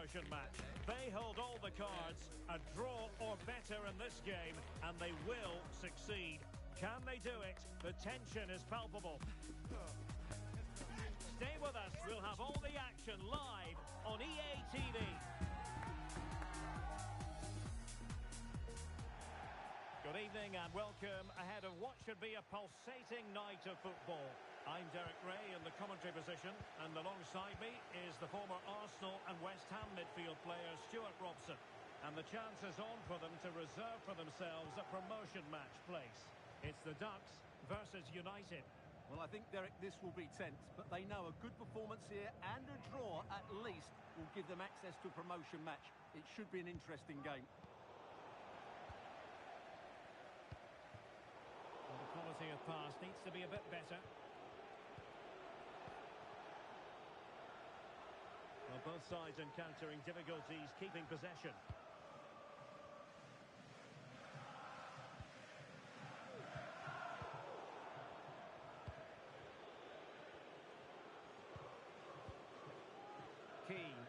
promotion match. They hold all the cards, a draw or better in this game, and they will succeed. Can they do it? The tension is palpable. Stay with us, we'll have all the action live on EA TV. Good evening and welcome ahead of what should be a pulsating night of football. I'm Derek Ray in the commentary position, and alongside me is the former Arsenal and West Ham midfield player Stuart Robson. And the chance is on for them to reserve for themselves a promotion match place. It's the Ducks versus United. Well, I think, Derek, this will be tense, but they know a good performance here and a draw at least will give them access to a promotion match. It should be an interesting game. Well, the quality of pass needs to be a bit better. Well, both sides encountering difficulties keeping possession. Keane.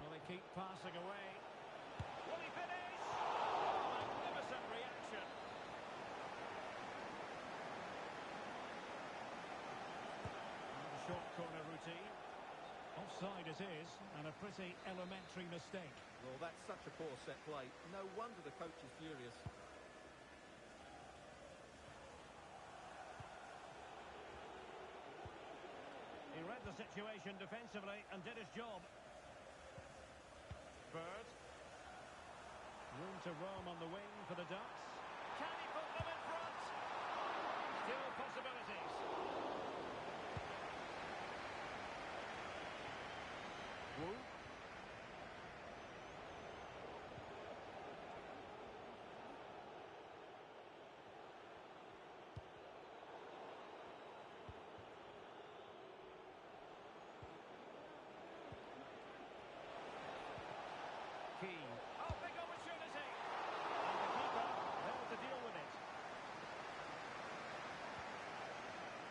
Well, they keep passing away. Will he finish? Magnificent reaction. Short corner routine. Offside it is, and a pretty elementary mistake. Well, that's such a poor set play. No wonder the coach is furious. He read the situation defensively and did his job. Bird. Room to roam on the wing for the Ducks. Can he put them in front? Still possibilities. Wu. Keane. Oh, big opportunity. And the keeper there to deal with it.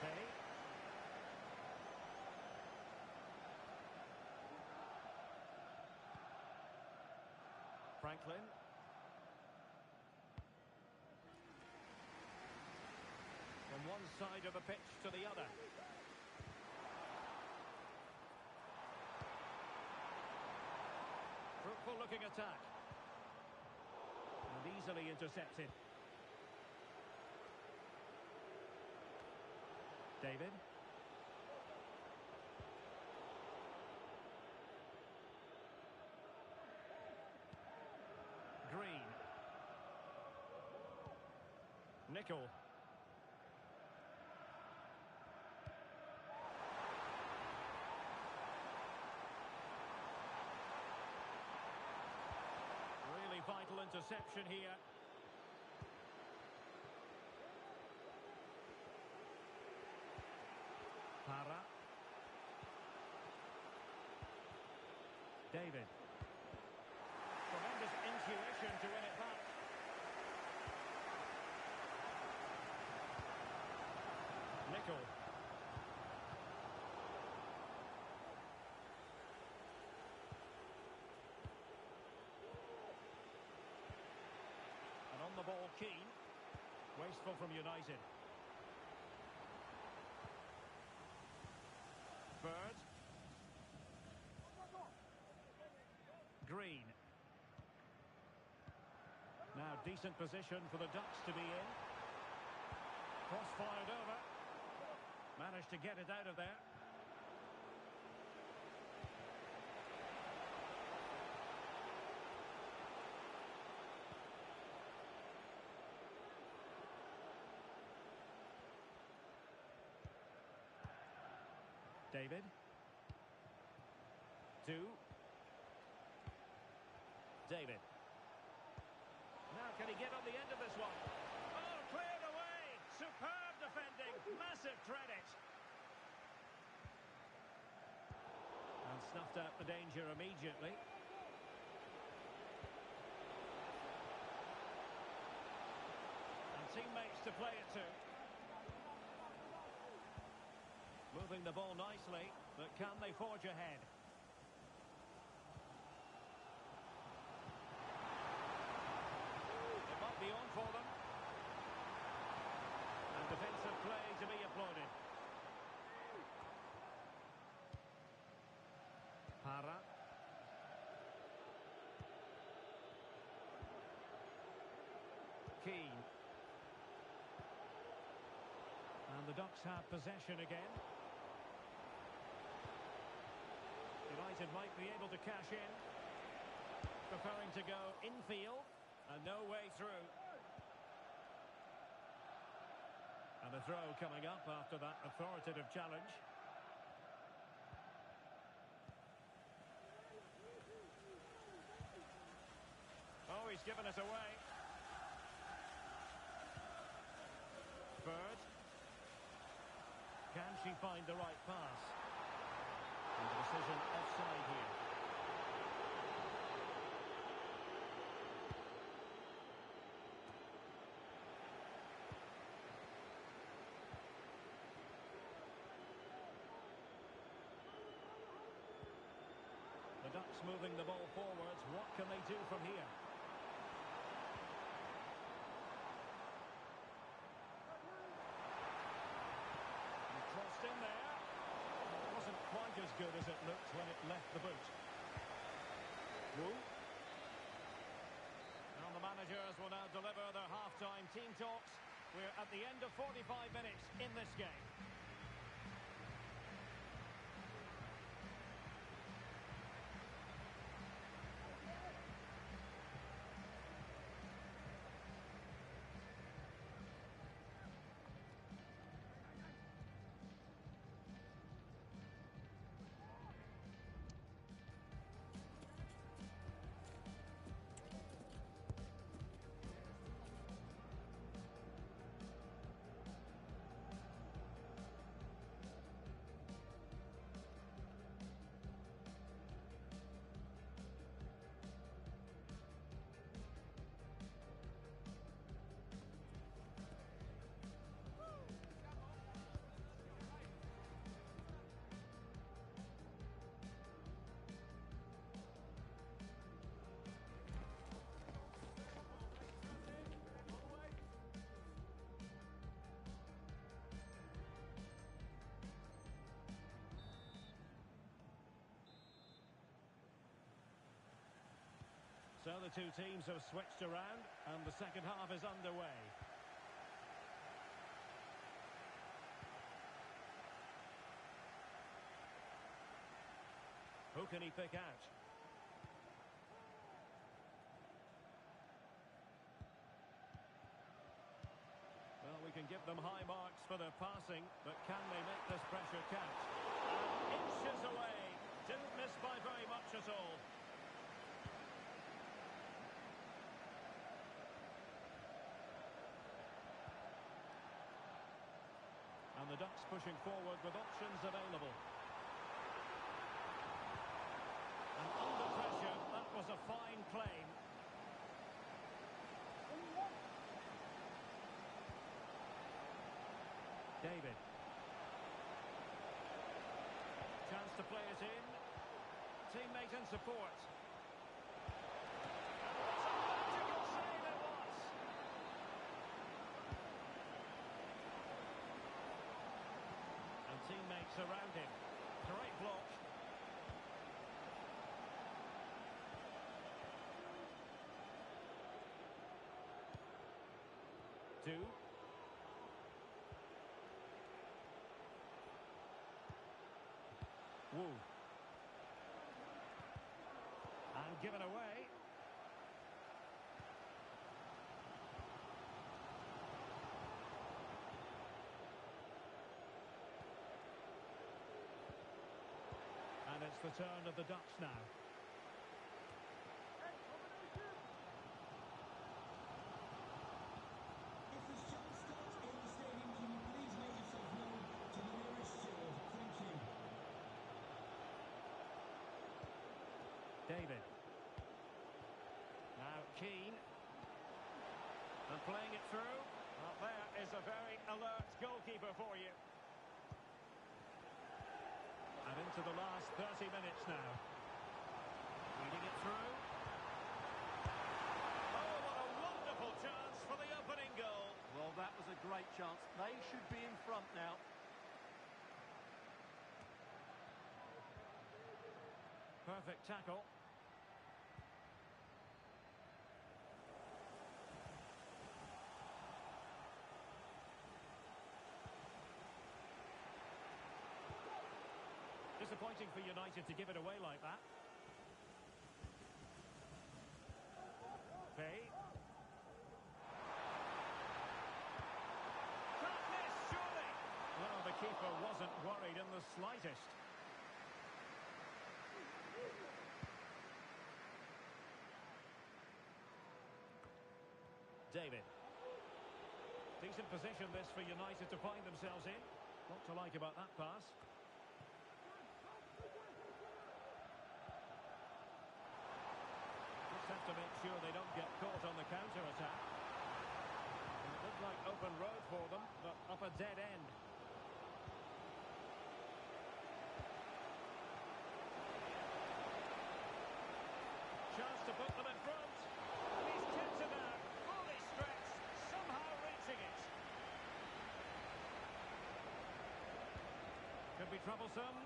Penny. Franklin. From one side of the pitch to the other. Fruitful looking attack. And easily intercepted. David. Green. Nickel. Really vital interception here. Para. David. Tremendous intuition to win it back. Nickel. And on the ball, Keane. Wasteful from United. Bird. Green. Now decent position for the Ducks to be in. Cross fired over. Managed to get it out of there. David. 2. David. Now can he get on the end of this one? Oh, cleared away! Superb defending! Massive credit! And snuffed out the danger immediately. And teammates to play it to. Moving the ball nicely, but can they forge ahead? It might be on for them. And defensive play to be applauded. Para. Keane. And the Ducks have possession again. United might be able to cash in. Preferring to go infield. And no way through. And a throw coming up after that authoritative challenge. Oh, he's given it away. Bird. Can she find the right pass? And the decision offside here. The Ducks moving the ball forwards. What can they do from here? Crossed in there. It wasn't quite as good as it looked when it left the boot. Wu. Now the managers will now deliver their half-time team talks. We're at the end of 45 minutes in this game. So the two teams have switched around and the second half is underway. Who can he pick out? Well, we can give them high marks for their passing, but can they make this pressure count? And inches away. Didn't miss by very much at all. And the Ducks pushing forward with options available. And under pressure, that was a fine claim. David. Chance to play it in. Teammate in support. Teammates around him. Great block. Two. Wu. And given away. And it's the turn of the Ducks now. If the show starts in the stadium, can you please make yourself known to the nearest steward? Thank you. David. Now Keane. And playing it through. Well, Well, there is a very alert goalkeeper for you. And into the last 30 minutes now. Reading it through. Oh, what a wonderful chance for the opening goal. Well, that was a great chance. They should be in front now. Perfect tackle. Disappointing for United to give it away like that. Pay. Can't miss, surely. Well, the keeper wasn't worried in the slightest. David. Decent position this for United to find themselves in. What to like about that pass? Just have to make sure they don't get caught on the counter-attack. It looked like open road for them, but up a dead end. Chance to put them in front. And he's kept it out. Fully stretched. Somehow reaching it. Could be troublesome.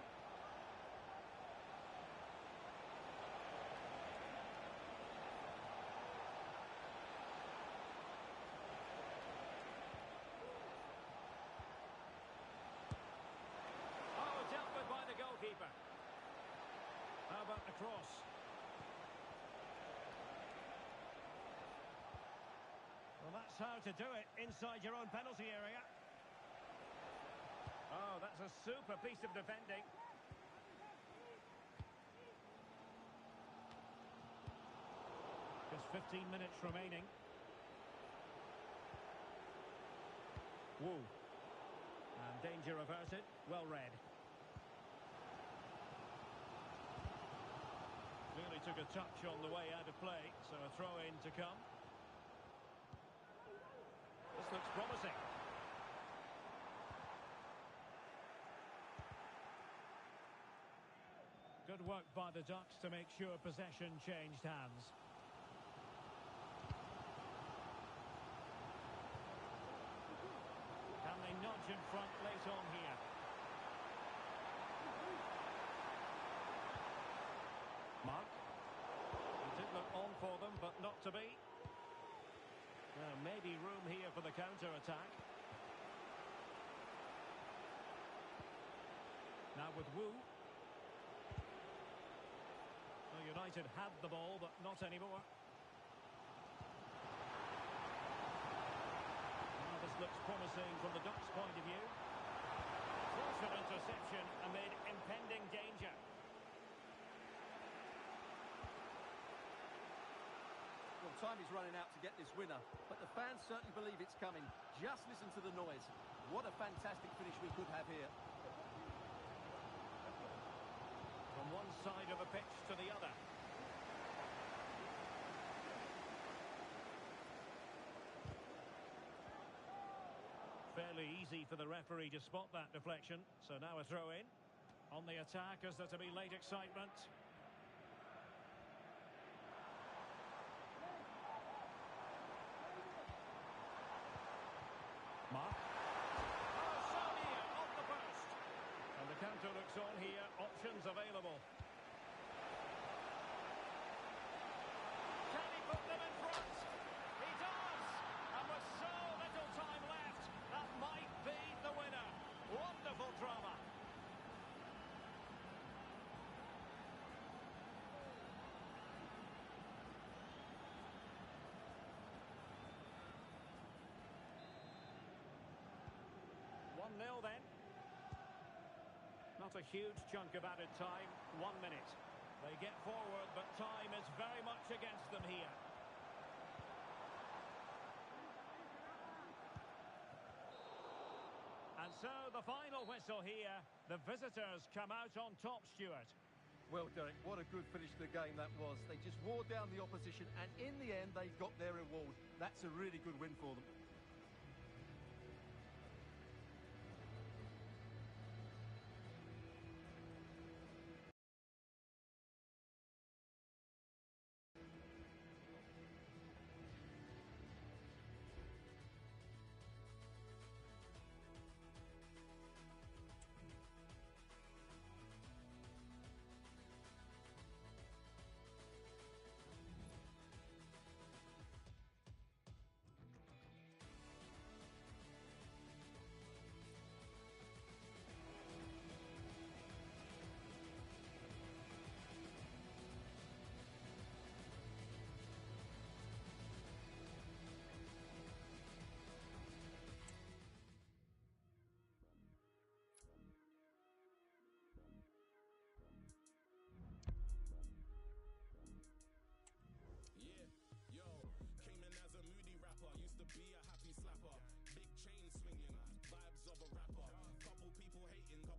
Oh, dealt with by the goalkeeper. How about the cross? Well, that's how to do it inside your own penalty area. Oh, that's a super piece of defending. Just 15 minutes remaining. Wu. And danger averted. Well read. Clearly took a touch on the way out of play, so a throw-in to come. This looks promising. Good work by the Ducks to make sure possession changed hands. Can they nudge in front late on here? Mark. It did look on for them, but not to be. Maybe room here for the counter-attack. Now with Wu. Well, United had the ball, but not anymore. Well, this looks promising from the Ducks' point of view. Forced interception amid impending danger. Well, time is running out to get this winner, but the fans certainly believe it's coming. Just listen to the noise. What a fantastic finish we could have here. From one side of the pitch to the other. Fairly easy for the referee to spot that deflection, so now a throw-in. On the attack, is there to be late excitement? Mark. Oh, so near, off the post. And the counter looks on here, options available. Can he put them in front? He does! And with so little time left, that might be the winner. Wonderful drama. Nil then. Not a huge chunk of added time. 1 minute. They get forward, but time is very much against them here. And so the final whistle here. The visitors come out on top, Stuart. Well, Derek, what a good finish to the game that was. They just wore down the opposition, and in the end, they got their reward. That's a really good win for them.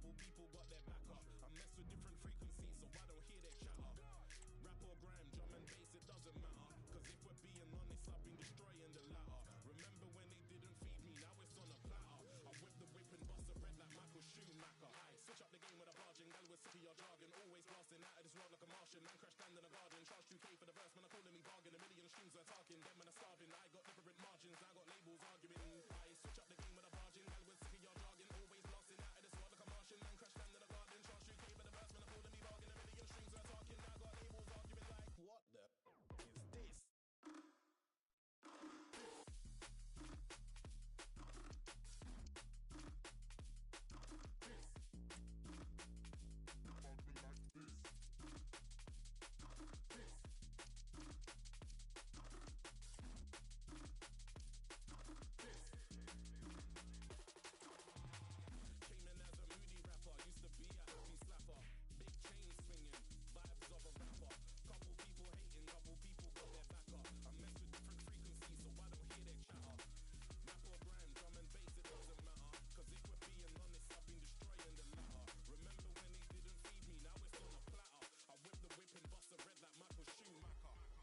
couple people got their back up. I mess with different frequencies, so I don't hear their chatter. Rap or grime, drum and bass, it doesn't matter. Cause if we're being honest, I've been destroying the latter. Remember when they didn't feed me, now it's on a platter. I whip the whip and bust a red like Michael Schumacher. I switch up the game with a barging, gal with city or jargon. Always blasting out of this world like a Martian. Man crash down in the garden, charge 2K for the verse, man, I'm calling me bargain. A million streams are talking, them when I'm starving. I got different margins, I got labels arguing. I switch up the game with a barging, gal with city or jargon. Always blasting out of this world like a Martian. Man crash down in the garden, charge 2K for the verse, man, I'm calling me bargain. A million streams are talking, I got labels arguing like, what the is this? Came in as a moody rapper, used to be a happy slapper. Big chain swinging, vibes of a rapper. Couple people hating, couple people got their back up. I mess with different frequencies, so I don't hear their chatter. Rap or grime, drum and bass, it doesn't matter. Cause if we're being honest, I've been destroying the latter. Remember when they didn't feed me, now it's on a platter. I whip the whip and bust a red like Michael Schumacher. I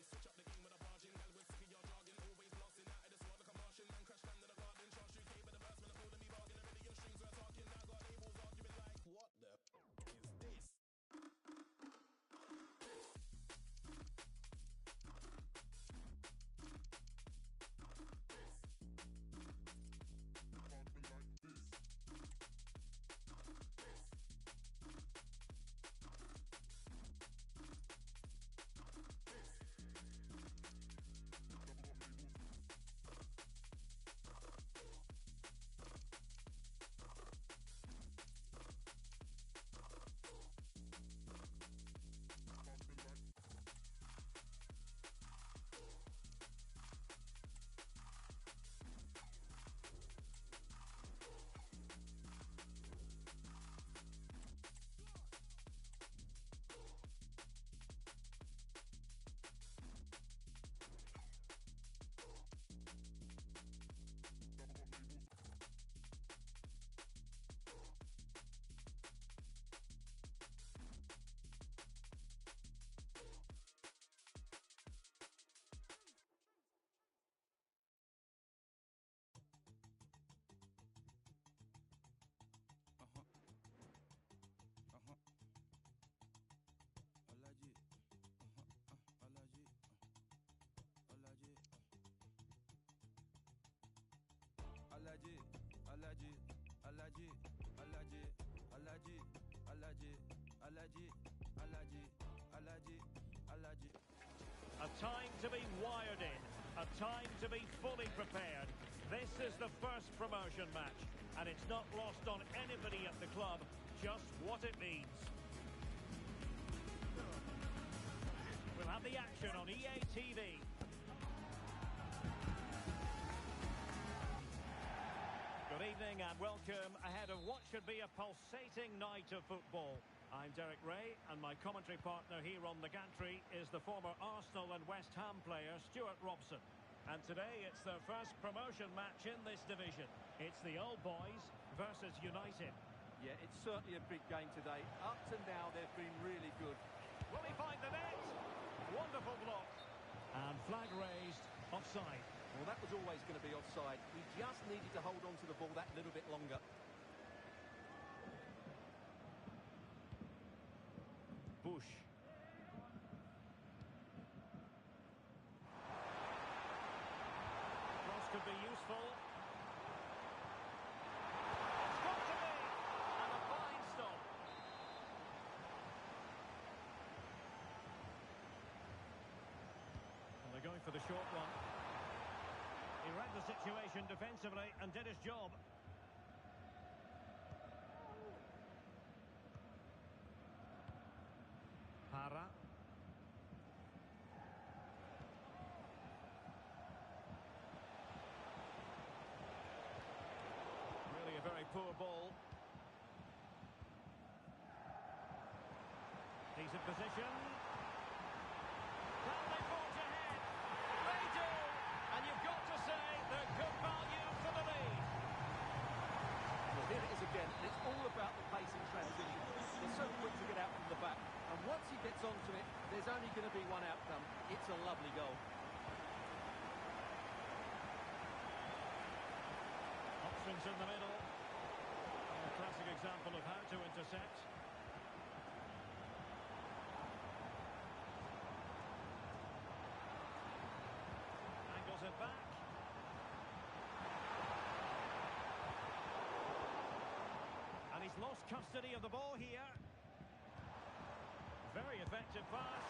switch up the game with a barging, gal with city or jargon. Always blasting out of this world like a Martian. Man crash down in the garden, charge 2K for the verse, man, I'm calling me bargain. A million streams we're talking, now got labels arguing like, what the is this? Alaji, Alaji, Alaji, Alaji, Alaji, Alaji, Alaji, Alaji, Alaji, Alaji. A time to be wired in, a time to be fully prepared. This is the first promotion match, and it's not lost on anybody at the club just what it means. We'll have the action on EA TV. Good evening and welcome ahead of what should be a pulsating night of football. I'm Derek Ray, and my commentary partner here on the gantry is the former Arsenal and West Ham player Stuart Robson. And today it's their first promotion match in this division. It's the Old Boys versus United. Yeah, it's certainly a big game today. Up to now, they've been really good. Will he find the net? Wonderful block. And flag raised, offside. Well, that was always going to be offside. He just needed to hold on to the ball that little bit longer. Bush. Cross could be useful. It's got to be! And a fine stop. And they're going for the short one. He read the situation defensively and did his job. Para. Really a very poor ball. Decent position. Can they forge ahead? They do! And you've got to say they're good value for the lead. Well, here it is again. It's all about the pace in transition. They're so quick to get out from the back. And once he gets onto it, there's only going to be one outcome. It's a lovely goal. Options in the middle. A classic example of how to intercept. Angles it back. And he's lost custody of the ball here. Very effective pass.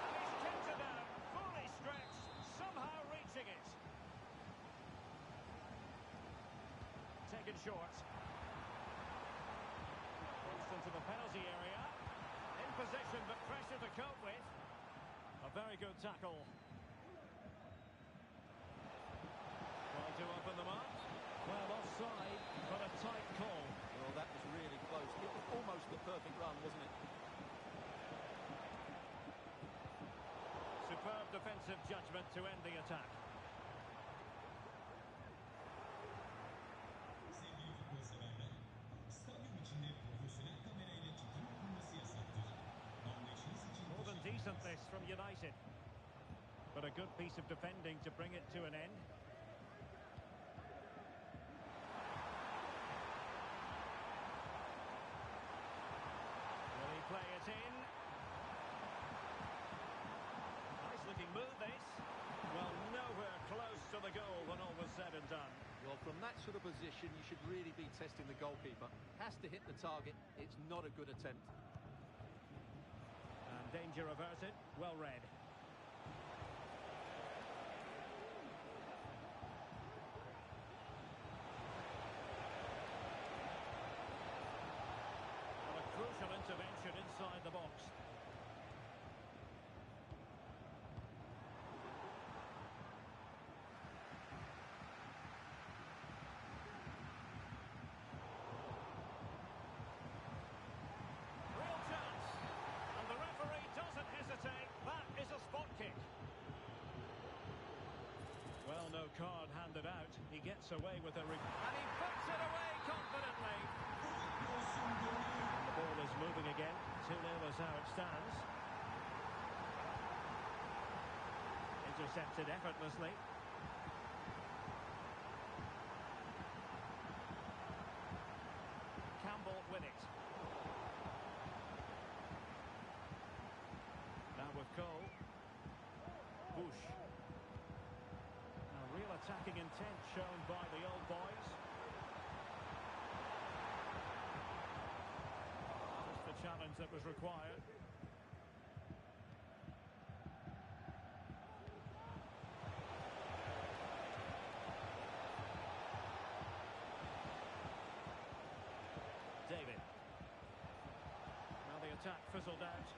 And he's kept it out. Fully stretched. Somehow reaching it. Taken short. Crossed into the penalty area. In possession, but pressure to cope with. A very good tackle. Trying to open them up. Well, offside, but a tight call. Well, that was really close. It was almost the perfect run, wasn't it? Superb defensive judgment to end the attack. Sevgili futbol severler, stadyum içinde profesyonel kamera ile çekim yapılması yasaktır. Anlayışınız için More than teşekkür decent ederiz. this from United. But a good piece of defending to bring it to an end. Will he play it in? Nice looking move this. Well, nowhere close to the goal when all was said and done. Well, from that sort of position, you should really be testing the goalkeeper. Has to hit the target. It's not a good attempt. And danger averted. Well read. Well, a crucial intervention inside the box. Real chance. And the referee doesn't hesitate. That is a spot kick. Well, no card handed out. He gets away with a... And he puts it away confidently. The ball is moving again. 2-0 is how it stands. Intercepted effortlessly. Campbell with it. Now with Cole. Bush. Now real attacking intent shown by the old boys. Just the challenge that was required. David. Now the attack fizzled out.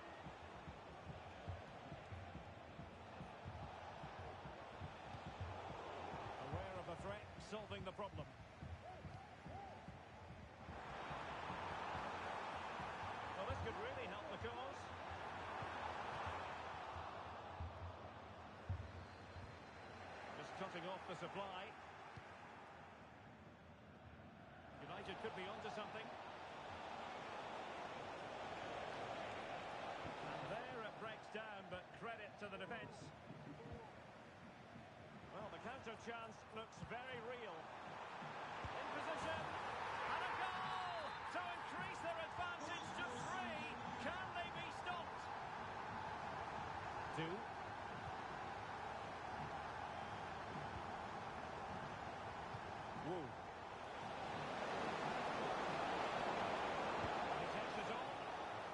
Aware of a threat, solving the problem. Well, this could really help the cause. Just cutting off the supply. United could be onto something. And there it breaks down, but credit to the defence. Well, the counter chance looks very real. In position, and a goal to increase their advantage to 3. Can they be stopped? 2. Woo. He takes it on.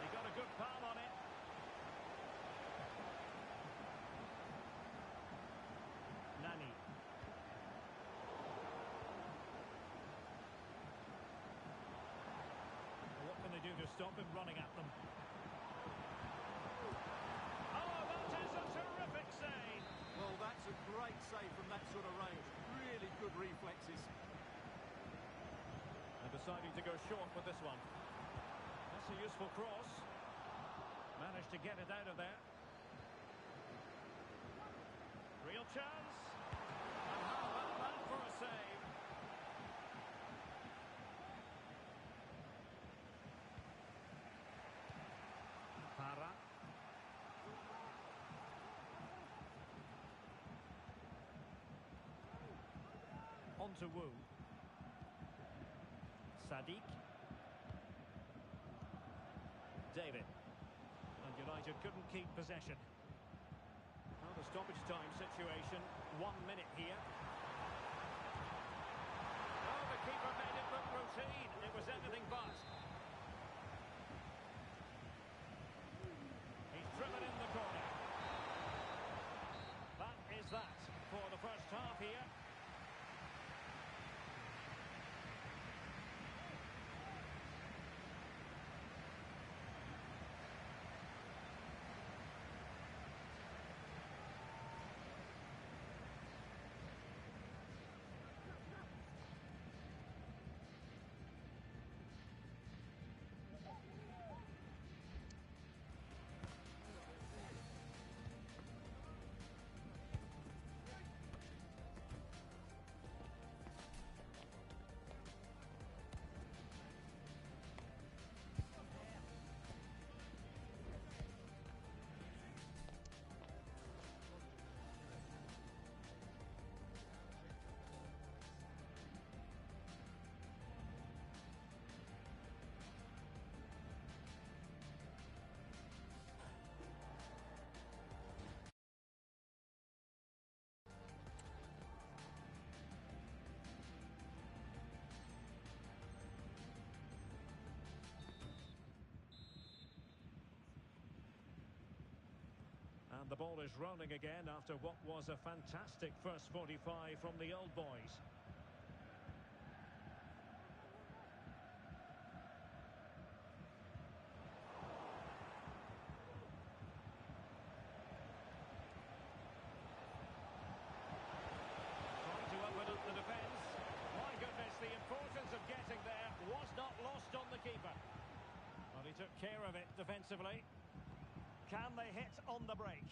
He got a good palm on it. Nani. What can they do to stop him running at them? Oh, that is a terrific save. Well, that's a great save from that sort of range. Really good reflexes. And deciding to go short with this one. That's a useful cross. Managed to get it out of there. Real chance. And how about that for a save? Parra. On to Wu. Sadiq. David. And United couldn't keep possession. Well, the stoppage time situation. 1 minute here. Oh, the keeper made it look routine. It was anything but. He's driven in the corner. That is that for the first half here. And the ball is rolling again after what was a fantastic first 45 from the old boys. Trying to open up the defence. My goodness, the importance of getting there was not lost on the keeper. Well, he took care of it defensively. Can they hit on the break?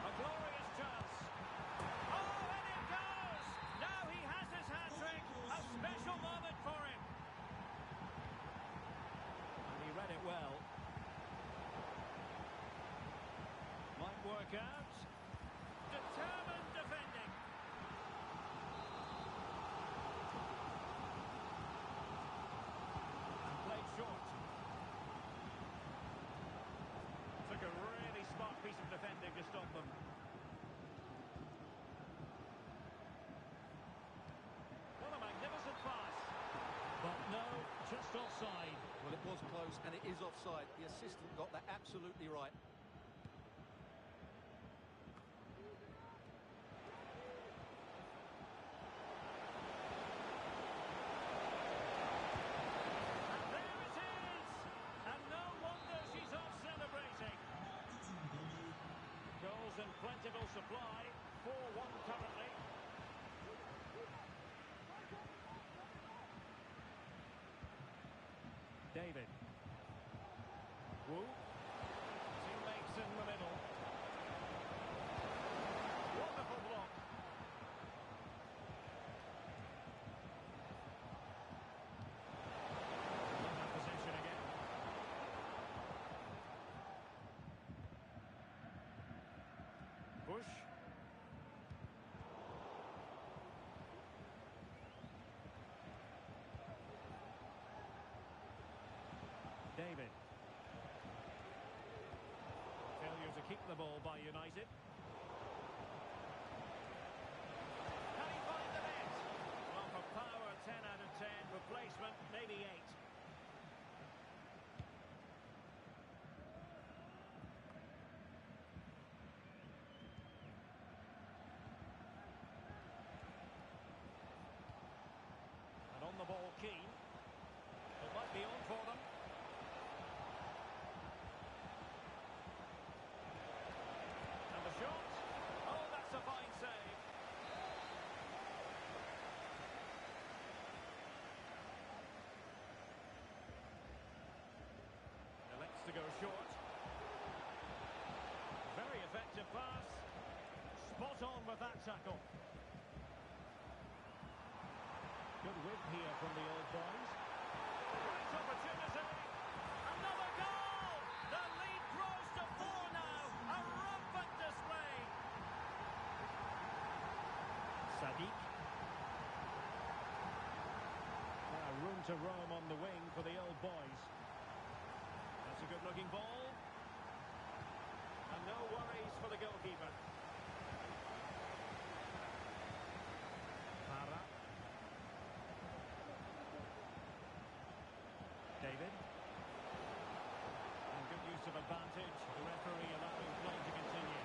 A glorious chance. Oh, and it goes! Now he has his hat-trick. A special moment for him. And he read it well. Might work out. Determined defending. Short. Took a really smart piece of defending to stop them. What a magnificent pass. But no, just offside. Well, it was close, and it is offside. The assistant got that absolutely right. And plentiful supply, 4-1 currently. David. Wu. Teammates in the middle. Wonderful block. Possession again. Bush. David. Failure to keep the ball by United. Can he find the net? Well, for power, 10 out of 10. Replacement, maybe 8. On the ball, Keane. It might be on for them. And the with that tackle. Good width here from the old boys. Great opportunity. Another goal! The lead grows to 4 now. A rampant display. Sadiq. Room to roam on the wing for the old boys. That's a good-looking ball. And no worries for the goalkeeper. Para. David. And good use of advantage. The referee allowing play to continue.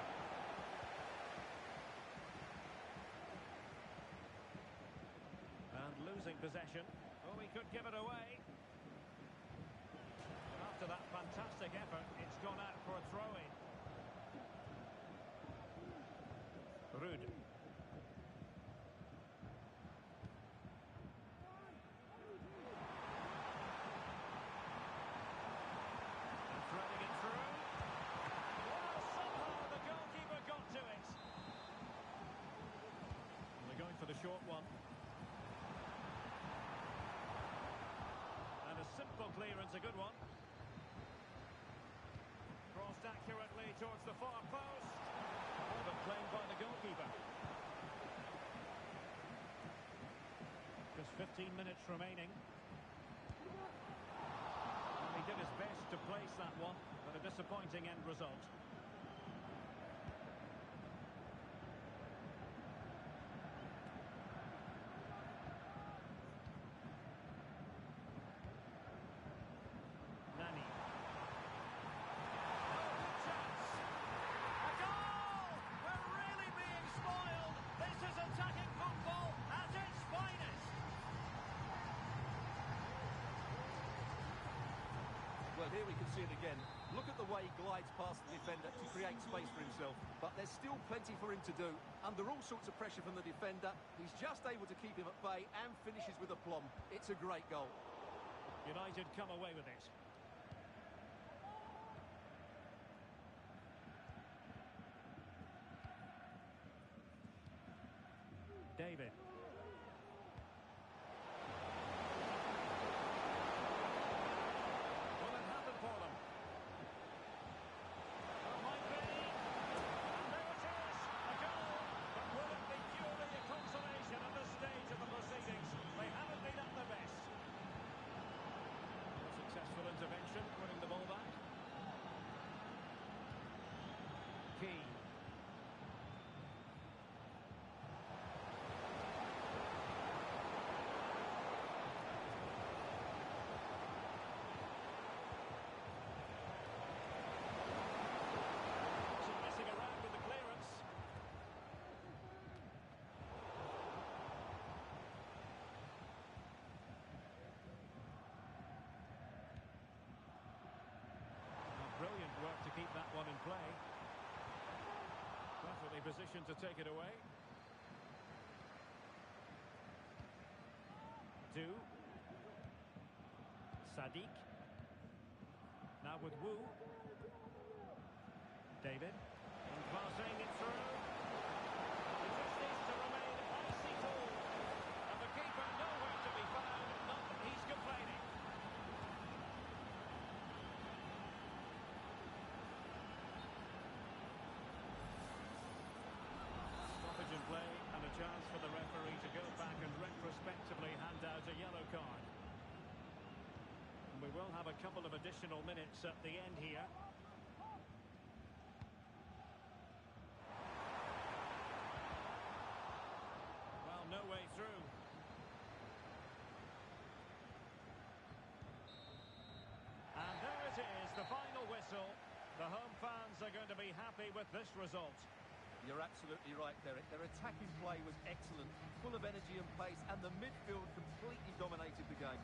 And losing possession. Oh, he could give it away. But after that fantastic effort, it's gone out for a throw-in. Ruud. And threading it through. Well, somehow the goalkeeper got to it. And they're going for the short one. A simple clearance, a good one. Crossed accurately towards the far post. Oh, but claimed by the goalkeeper. Just 15 minutes remaining. And he did his best to place that one, but a disappointing end result. Well, here we can see it again. Look at the way he glides past the defender to create space for himself. But there's still plenty for him to do. Under all sorts of pressure from the defender, he's just able to keep him at bay and finishes with aplomb. It's a great goal. United come away with it. David. Intervention, winning the ball back. Key. Wasn't messing around with the clearance. Brilliant work to keep that one in play. Perfectly positioned to take it away. Sadiq. Now with Wu. David. And passing it through. It just needs to remain icy cold. And the keeper nowhere to be found. Not that he's complaining. Stoppage in play and a chance for the referee to go back and retrospectively hand out a yellow card. And we will have a couple of additional minutes at the end here. Well, no way through. And there it is, the final whistle. The home fans are going to be happy with this result. You're absolutely right, Derek. Their attacking play was excellent, full of energy and pace, and the midfield completely dominated the game.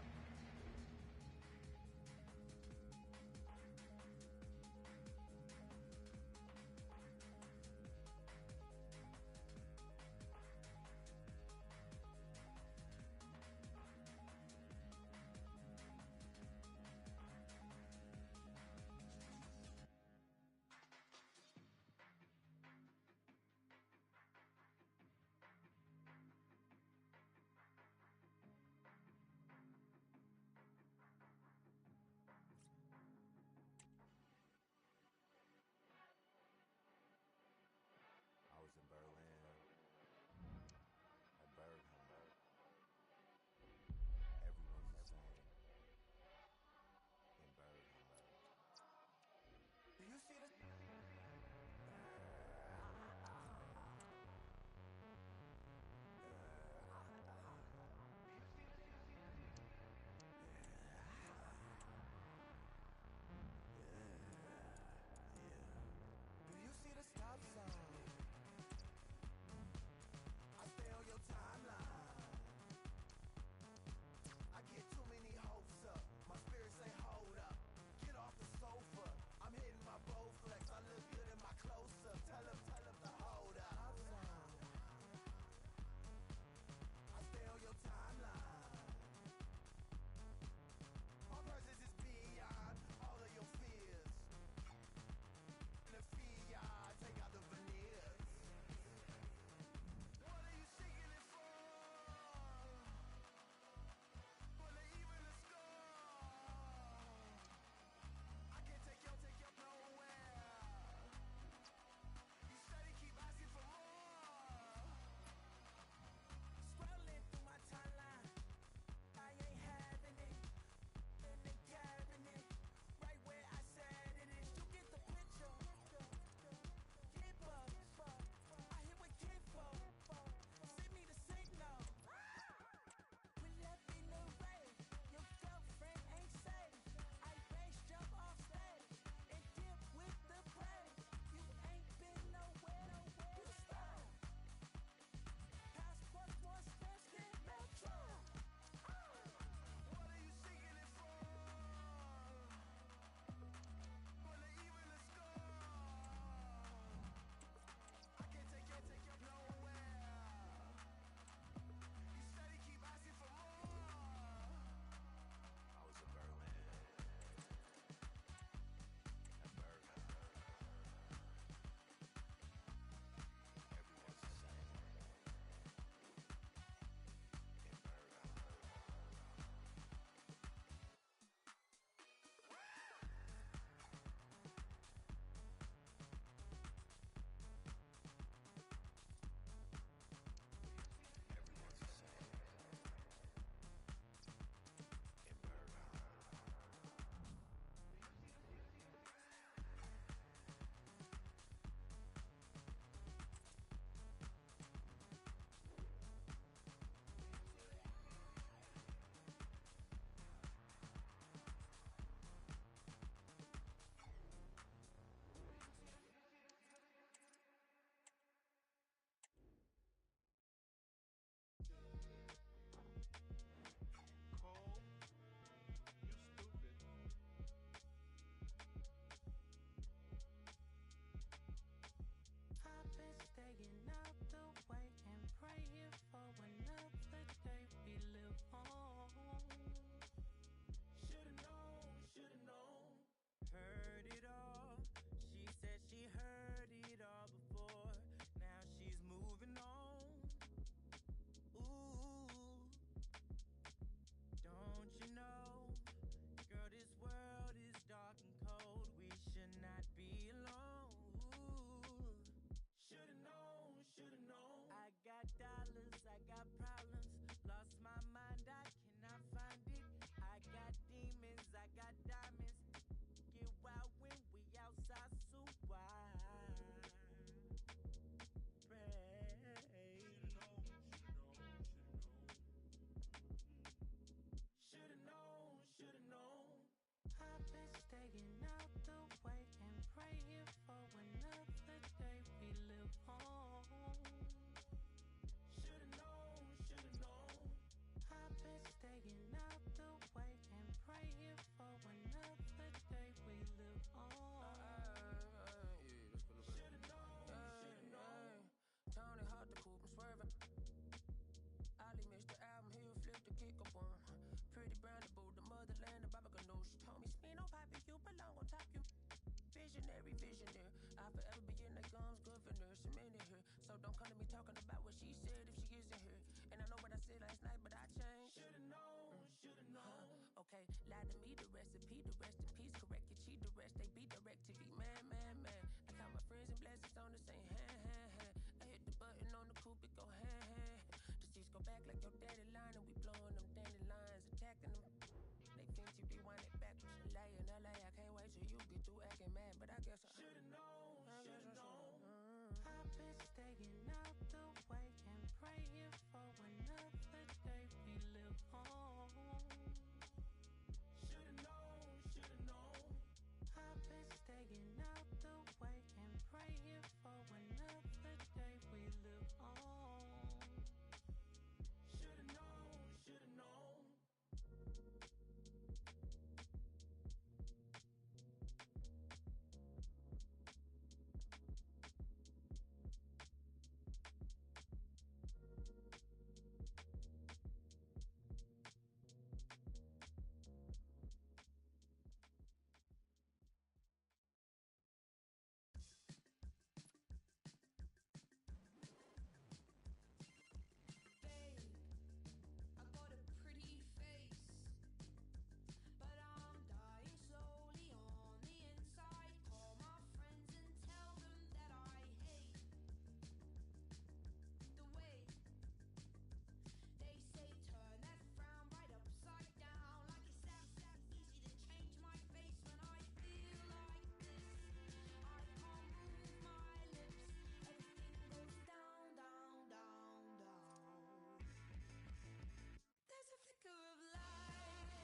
visionary. I'll forever be in the gums governor, cemented here. So don't come to me talking about what she said if she isn't here. And I know what I said last night, but I changed. Should've known, should've known. Okay, lie to me, the recipe, the rest in peace. Correct your cheat, the rest they beat direct TV. Man, man, man. I count my friends and blessings on the same hand, hand, hand. I hit the button on the coupe, it go hand, hand. The seats go back like your daddy line, and we blowing them dandelions, attacking them. They think you rewind it backwards. LA in LA, I can't wait till you get through acting mad, but I guess I should've known, should've known. I've been staying out the way and praying for another day we live on. Should've known, should've known. I've been staying out the way and praying for another day we live on. Should've known, should've known. I got a pretty face, but I'm dying slowly on the inside. Call my friends and tell them that I hate the way they say turn that frown right upside down. Like it's that easy to change my face when I feel like this. I can't move my lips, everything goes down, down, down, down. There's a flicker of light.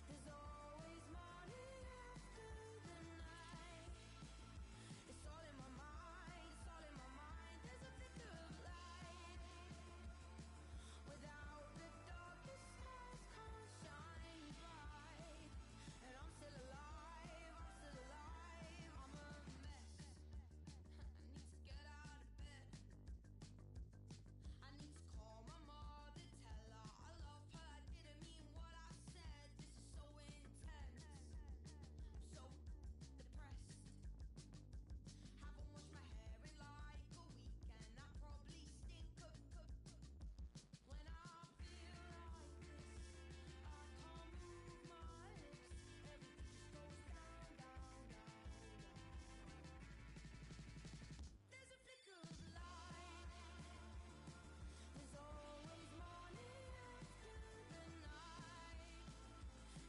There's always morning after the night. It's all in my mind, it's all in my mind. There's a flicker of light. Without the dark, the stars can't shine bright. And I'm still alive, I'm still alive. I'm a mess. I need to get out of bed. I need to call my mother, tell her I love her. I didn't mean what I said. This is so intense. I'm so depressed. Haven't washed my hair in like a week, and I probably stink up. When I feel like this, I can't move my lips. Everything just goes down, down, down, down. There's a flicker of light. There's always morning after the night.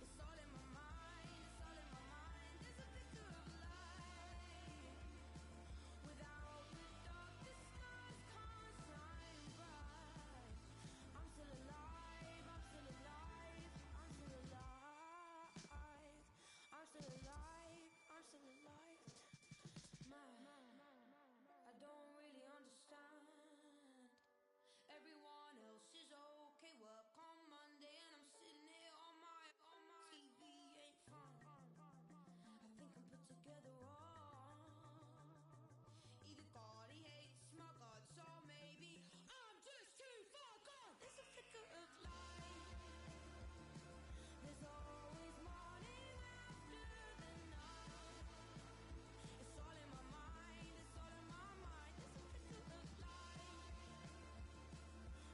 It's all in my mind, it's all in my mind. There's a flicker of light. Without the dark, the stars can't shine bright. I'm still alive, I'm still alive, I'm still alive. I'm still alive, I'm still alive. I don't really understand. Everyone else is okay. Work on Monday and I'm sitting here on my TV ain't fun. I think I'm put together wrong. Either God he hates my God, so maybe I'm just too far gone. There's a flicker of light. There's always morning after the night. It's all in my mind, it's all in my mind. There's a flicker of light.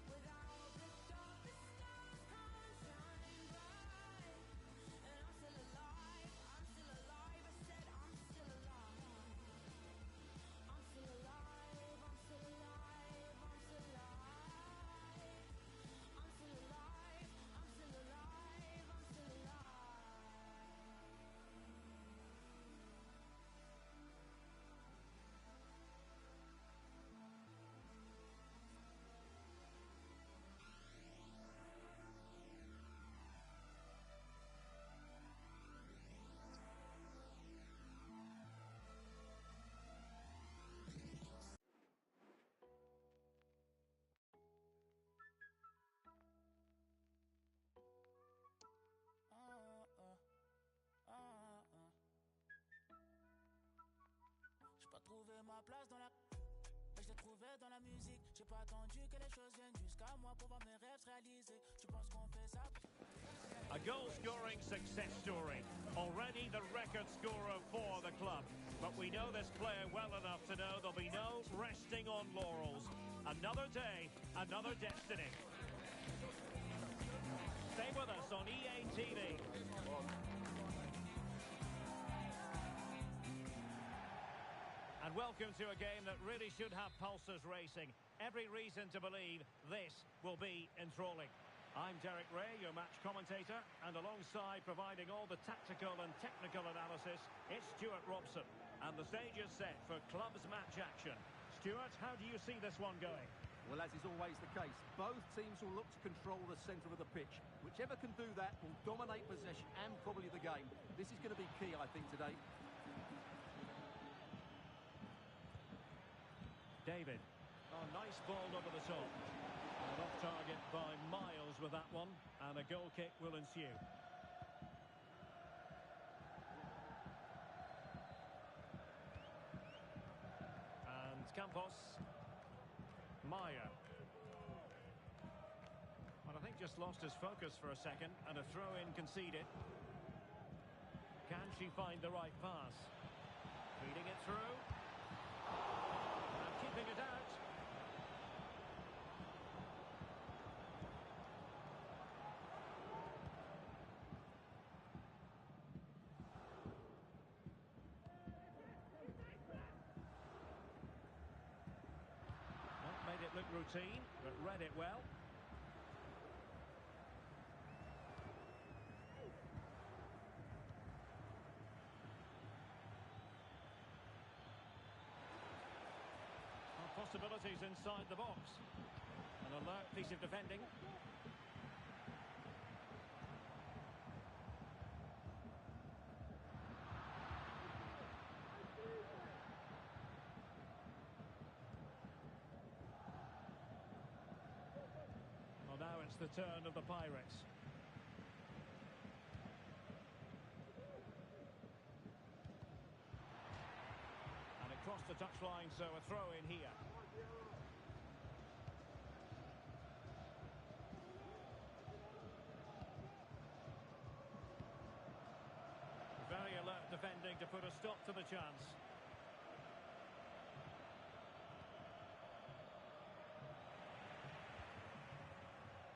Without the dark, the stars can't shine bright. And I'm still alive, I'm still alive. I said I'm still alive. I'm still alive, I'm still alive, I'm still alive. I'm still alive, I'm still alive, I'm still alive. J'ai pas trouvé ma place dans la... Mais je l'ai trouvé dans la musique. J'ai pas attendu que les choses viennent jusqu'à moi pour voir mes rêves se réaliser. Tu penses qu'on fait ça? A goal-scoring success story. Already the record scorer for the club. But we know this player well enough to know there'll be no resting on laurels. Another day, another destiny. Stay with us on EA TV. And welcome to a game that really should have pulses racing. Every reason to believe this will be enthralling. I'm Derek Ray, your match commentator, and alongside providing all the tactical and technical analysis, it's Stuart Robson. And the stage is set for clubs match action. Stuart, how do you see this one going? Well, as is always the case, both teams will look to control the centre of the pitch. Whichever can do that will dominate possession and probably the game. This is going to be key, I think, today. David. Oh, nice ball over the top. And off target by Miles with that one. And a goal kick will ensue. And Campos. Maya. Well, I think just lost his focus for a second. And a throw-in conceded. Can she find the right pass? Feeding it through. And keeping it out. Made it look routine, but read it well. Possibilities inside the box. An alert piece of defending. Well, now it's the turn of the Pirates. And it crossed the touchline, so a throw in here. Very alert defending to put a stop to the chance.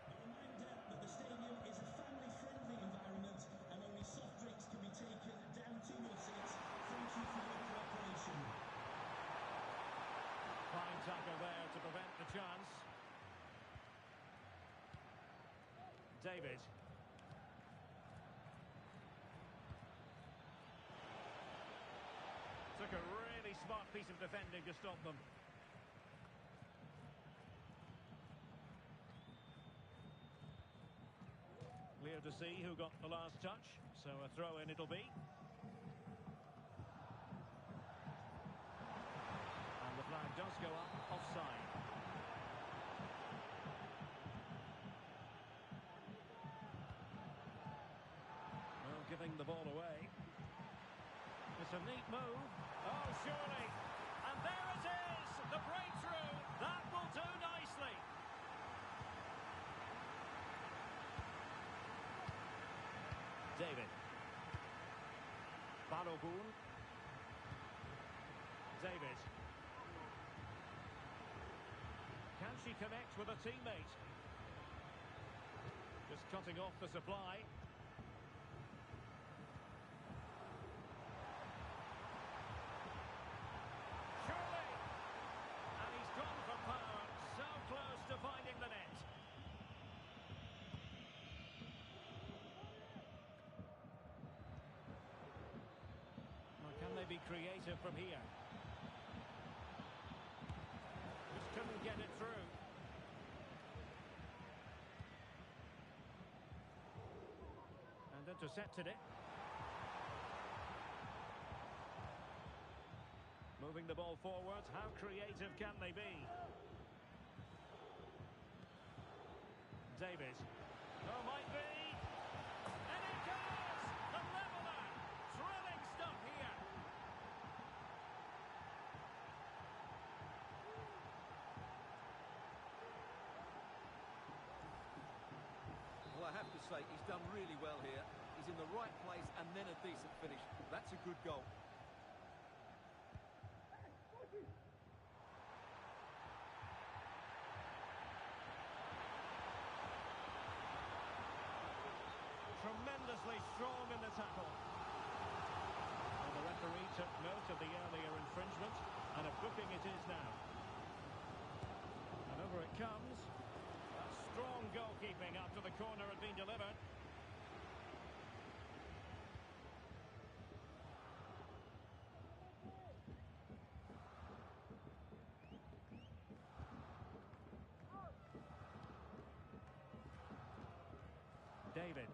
A reminder that the stadium is a family-friendly environment and only soft drinks can be taken down to your seats. Thank you for your cooperation. Fine tackle there to prevent the chance. David. Took a really smart piece of defending to stop them. Clear to see who got the last touch, so a throw-in it'll be. And the flag does go up, offside. Well, giving the ball away. It's a neat move. Oh, surely. And there it is! The breakthrough! That will do nicely. David. Balogun. David. Can she connect with a teammate? Just cutting off the supply. Surely! And he's gone for power. So close to finding the net. Well, can they be creative from here? Just couldn't get it through. And intercepted it. Moving the ball forward. How creative can they be? David. Oh, might be. And it goes! The leveller! Thrilling stuff here. Well, I have to say, he's done really well here. He's in the right place and then a decent finish. That's a good goal. Tremendously strong in the tackle. And the referee took note of the earlier infringement, and a booking it is now. And over it comes. That's strong goalkeeping after the corner had been delivered. David.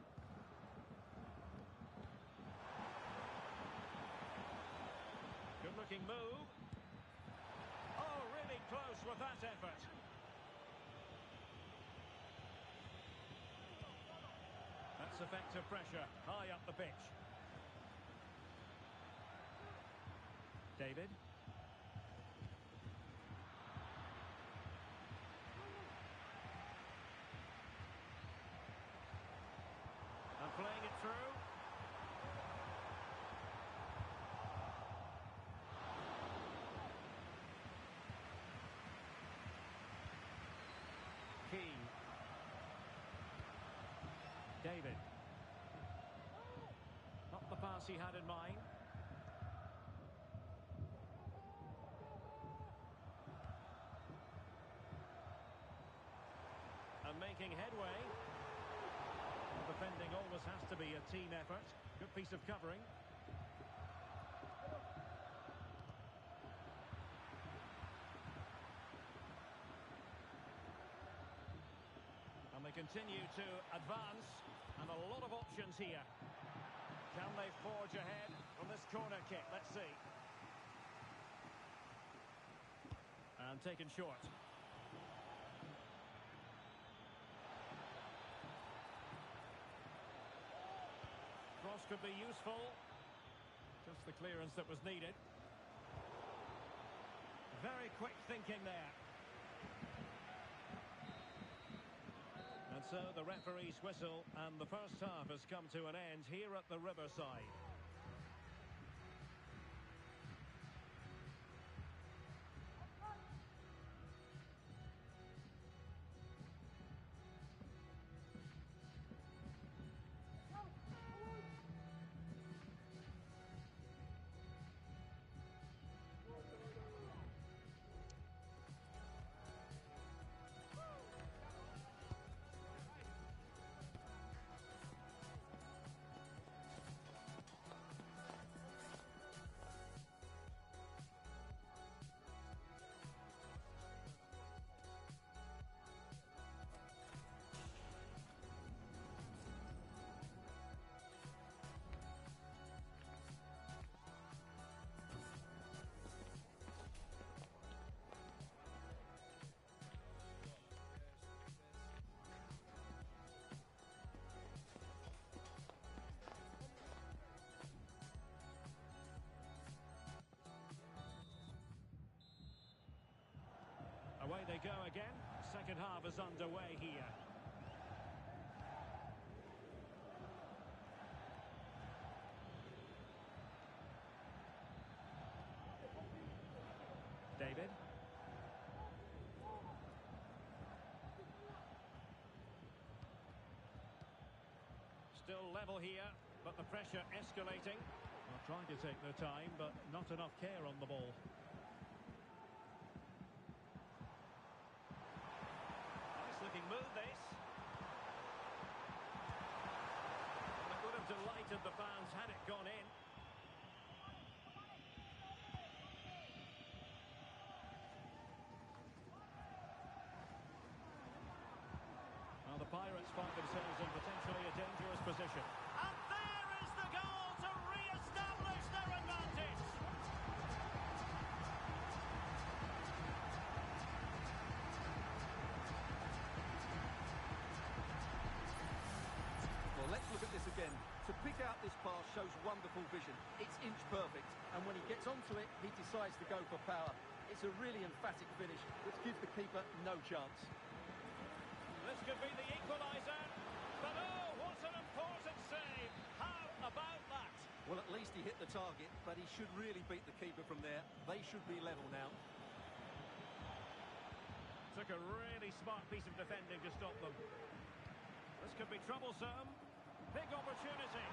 Good-looking move. Oh, really close with that effort. That's effective pressure, high up the pitch. David. And playing it through. Keane. David. Not the pass he had in mind. And making headway. Defending always has to be a team effort. Good piece of covering. And they continue to advance. And a lot of options here. Can they forge ahead from this corner kick? Let's see. And taken short. Cross could be useful. Just the clearance that was needed. Very quick thinking there. And so the referee's whistle, and the first half has come to an end here at the Riverside. Away they go again. Second half is underway here. David. Still level here, but the pressure escalating. Well, trying to take their time, but not enough care on the ball. Looking move this. Well, it would have delighted the fans had it gone in. Well, the Pirates find themselves in potentially a dangerous position. And there is the goal to re-establish their advantage. Let's look at this again. To pick out this pass shows wonderful vision. It's inch perfect, and when he gets onto it, he decides to go for power. It's a really emphatic finish, which gives the keeper no chance. This could be the equaliser. But oh, what he hit the target, but he should really beat the keeper from there. They should be level now. Took a really smart piece of defending to stop them. This could be troublesome. Big opportunity.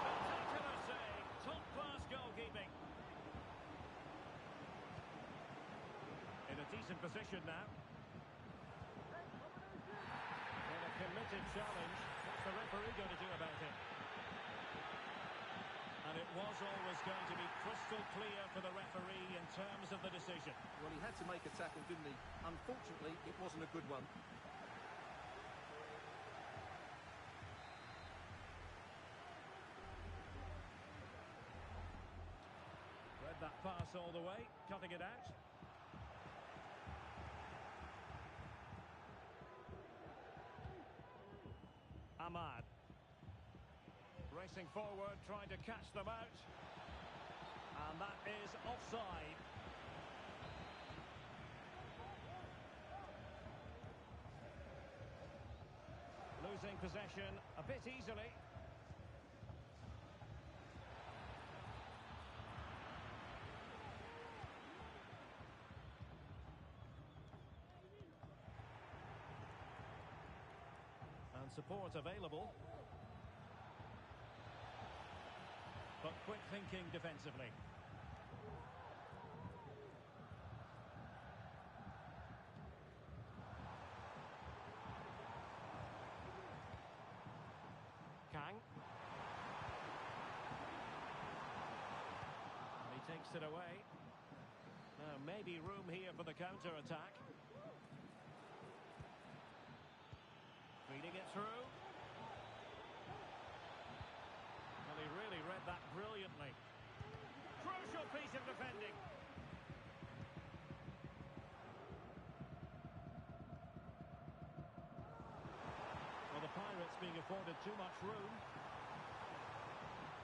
Spectacular save. Top-class goalkeeping. In a decent position now. In a committed challenge. What's the referee going to do about it? And it was always going to be crystal clear for the referee in terms of the decision. Well, he had to make a tackle, didn't he? Unfortunately, it wasn't a good one. Read that pass all the way, cutting it out. Ahmad. Racing forward, trying to catch them out. And that is offside. Losing possession a bit easily. And support available. But quick thinking defensively. Kang. And he takes it away. Now maybe room here for the counter-attack. Feeding it through. Well, he really read that brilliantly. Crucial piece of defending. Well, the Pirates being afforded too much room.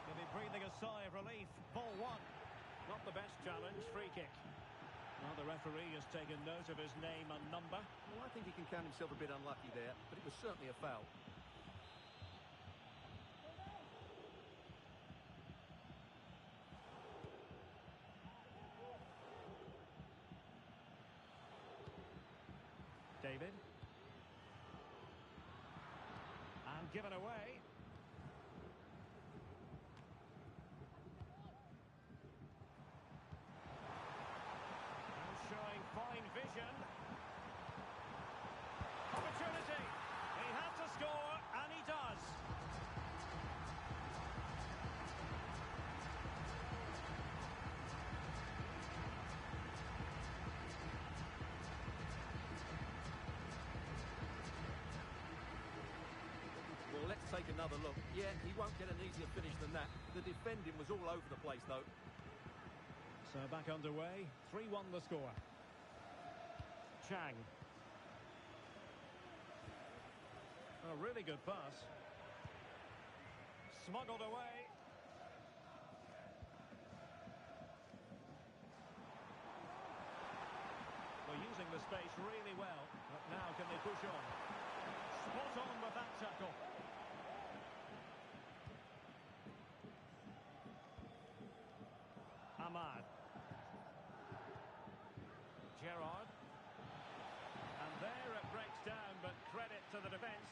He'll be breathing a sigh of relief. Ball one. Not the best challenge. Free kick. Well, the referee has taken note of his name and number. Well, I think he can count himself a bit unlucky there, but it was certainly a foul. David. And given away. And showing fine vision. Opportunity. He had to score, and he does. Well, let's take another look. Yeah, he won't get an easier finish than that. The defending was all over the place, though. So back underway. 3-1 the score. Chang. A really good pass. Smuggled away. Well, using the space really well. But now can they push on? Spot on with that tackle. Ahmad. Gerrard. And there it breaks down, but credit to the defence.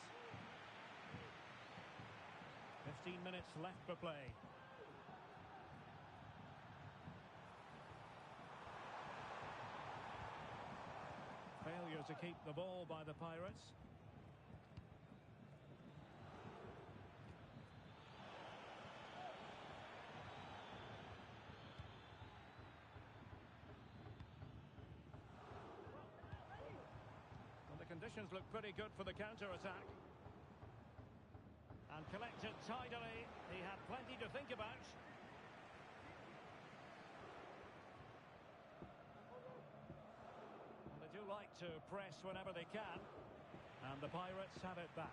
15 minutes left for play. Failure to keep the ball by the Pirates. Well, the conditions look pretty good for the counter-attack. And collected tidily. He had plenty to think about. And they do like to press whenever they can. And the Pirates have it back.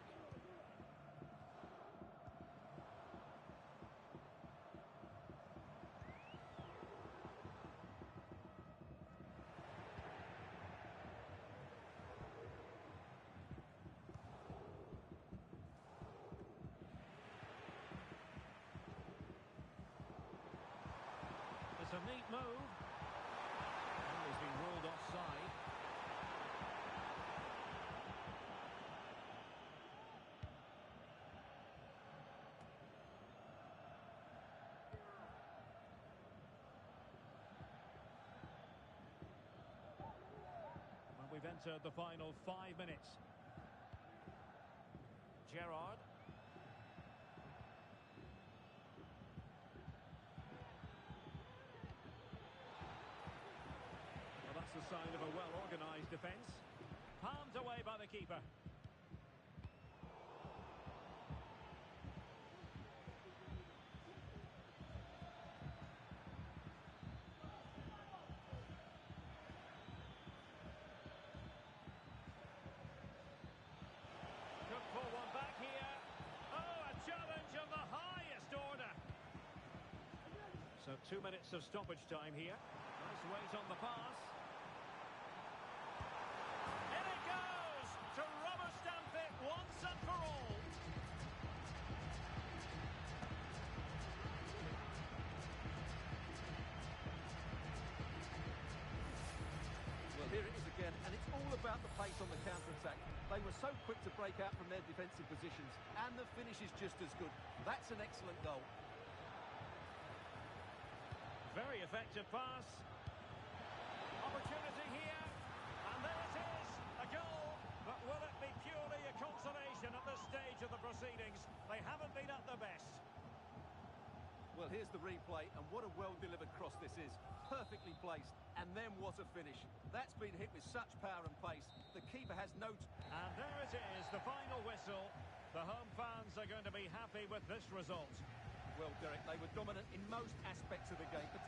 entered the final 5 minutes. Gerrard. Well, that's the sign of a well-organised defence. Palmed away by the keeper. Could pull one back here. Oh, a challenge of the highest order. So 2 minutes of stoppage time here. Nice weight on the pass. In it goes to rubber stamp it once and for all. Well, here it is again, and it's all about the pace on the counter-attack. They were so quick to break out from their defensive positions, and the finish is just as good. That's an excellent goal. Very effective pass. Opportunity here. And there it is. A goal. But will it be purely a consolation at this stage of the proceedings? They haven't been at their best. Well, here's the replay, and what a well-delivered cross this is. Perfectly placed, and then what a finish. That's been hit with such power and pace. The keeper has no... And there it is, the final whistle. The home fans are going to be happy with this result. Well, Derek, they were dominant in most aspects of the game, but...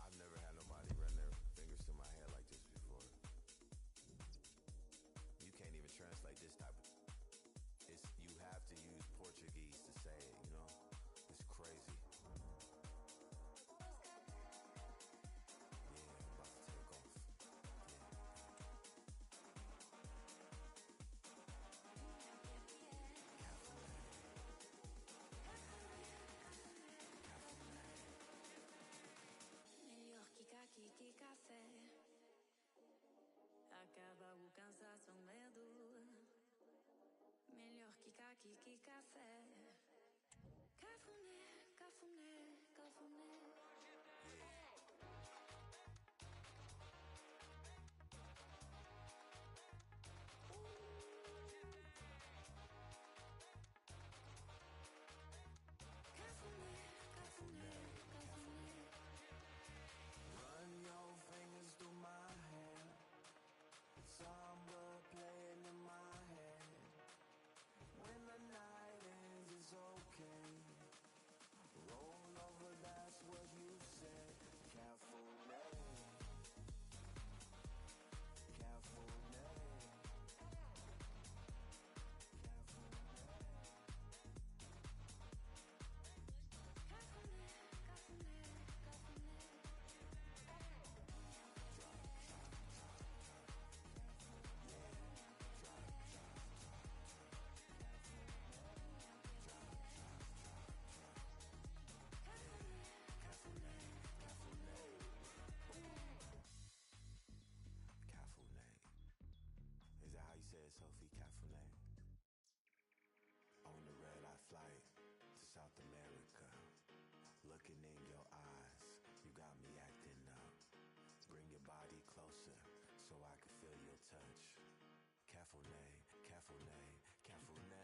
I've never had nobody run their fingers through my hair like this before. You can't even translate this type of... you have to use Portuguese to say it, you know? It's crazy. Yeah, I'm about to take off. Melhor que caqui que café. Acaba o cansaço, o medo. Melhor que caqui que café. Cafuné, cafuné, cafuné. Cafuné, cafuné, cafuné. Run your fingers through my hair. Samba playing in my head. When the night ends, it's okay. Roll over, that's what you said. Cafuné. Cafuné. Cafuné. Is that how you say it, Sophie? Cafuné. On the red-eye flight to South America. Looking in your eyes, you got me acting up. Bring your body closer so I can feel your touch. Cafuné, cafuné, cafuné.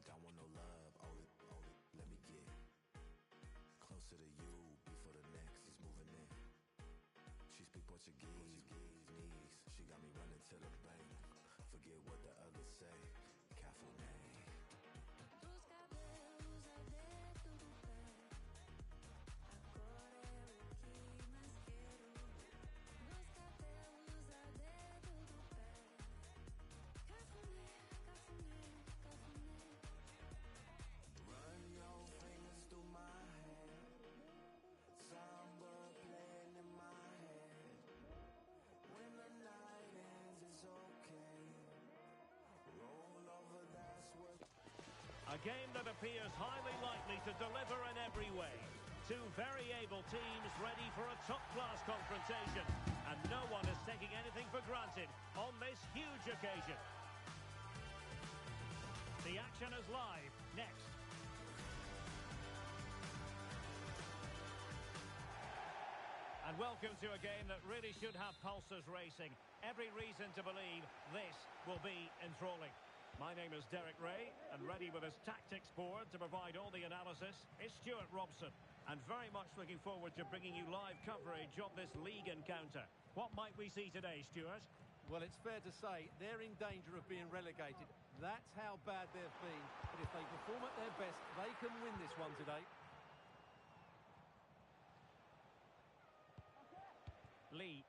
Don't want no love, only let me get closer to you before the next is moving in. She speak Portuguese, knees. She got me running to the bank. Forget what the others say. Cafuné. Dos cabelos ao dedo do pé. Agora é o que mais quero. Dos cabelos ao dedo do pé. A game that appears highly likely to deliver in every way. Two very able teams ready for a top-class confrontation. And no one is taking anything for granted on this huge occasion. The action is live. Next. And welcome to a game that really should have pulses racing. Every reason to believe this will be enthralling. My name is Derek Ray, and ready with his tactics board to provide all the analysis is Stuart Robson. And very much looking forward to bringing you live coverage of this league encounter. What might we see today, Stuart? Well, it's fair to say they're in danger of being relegated. That's how bad they've been. But if they perform at their best, they can win this one today. Lee.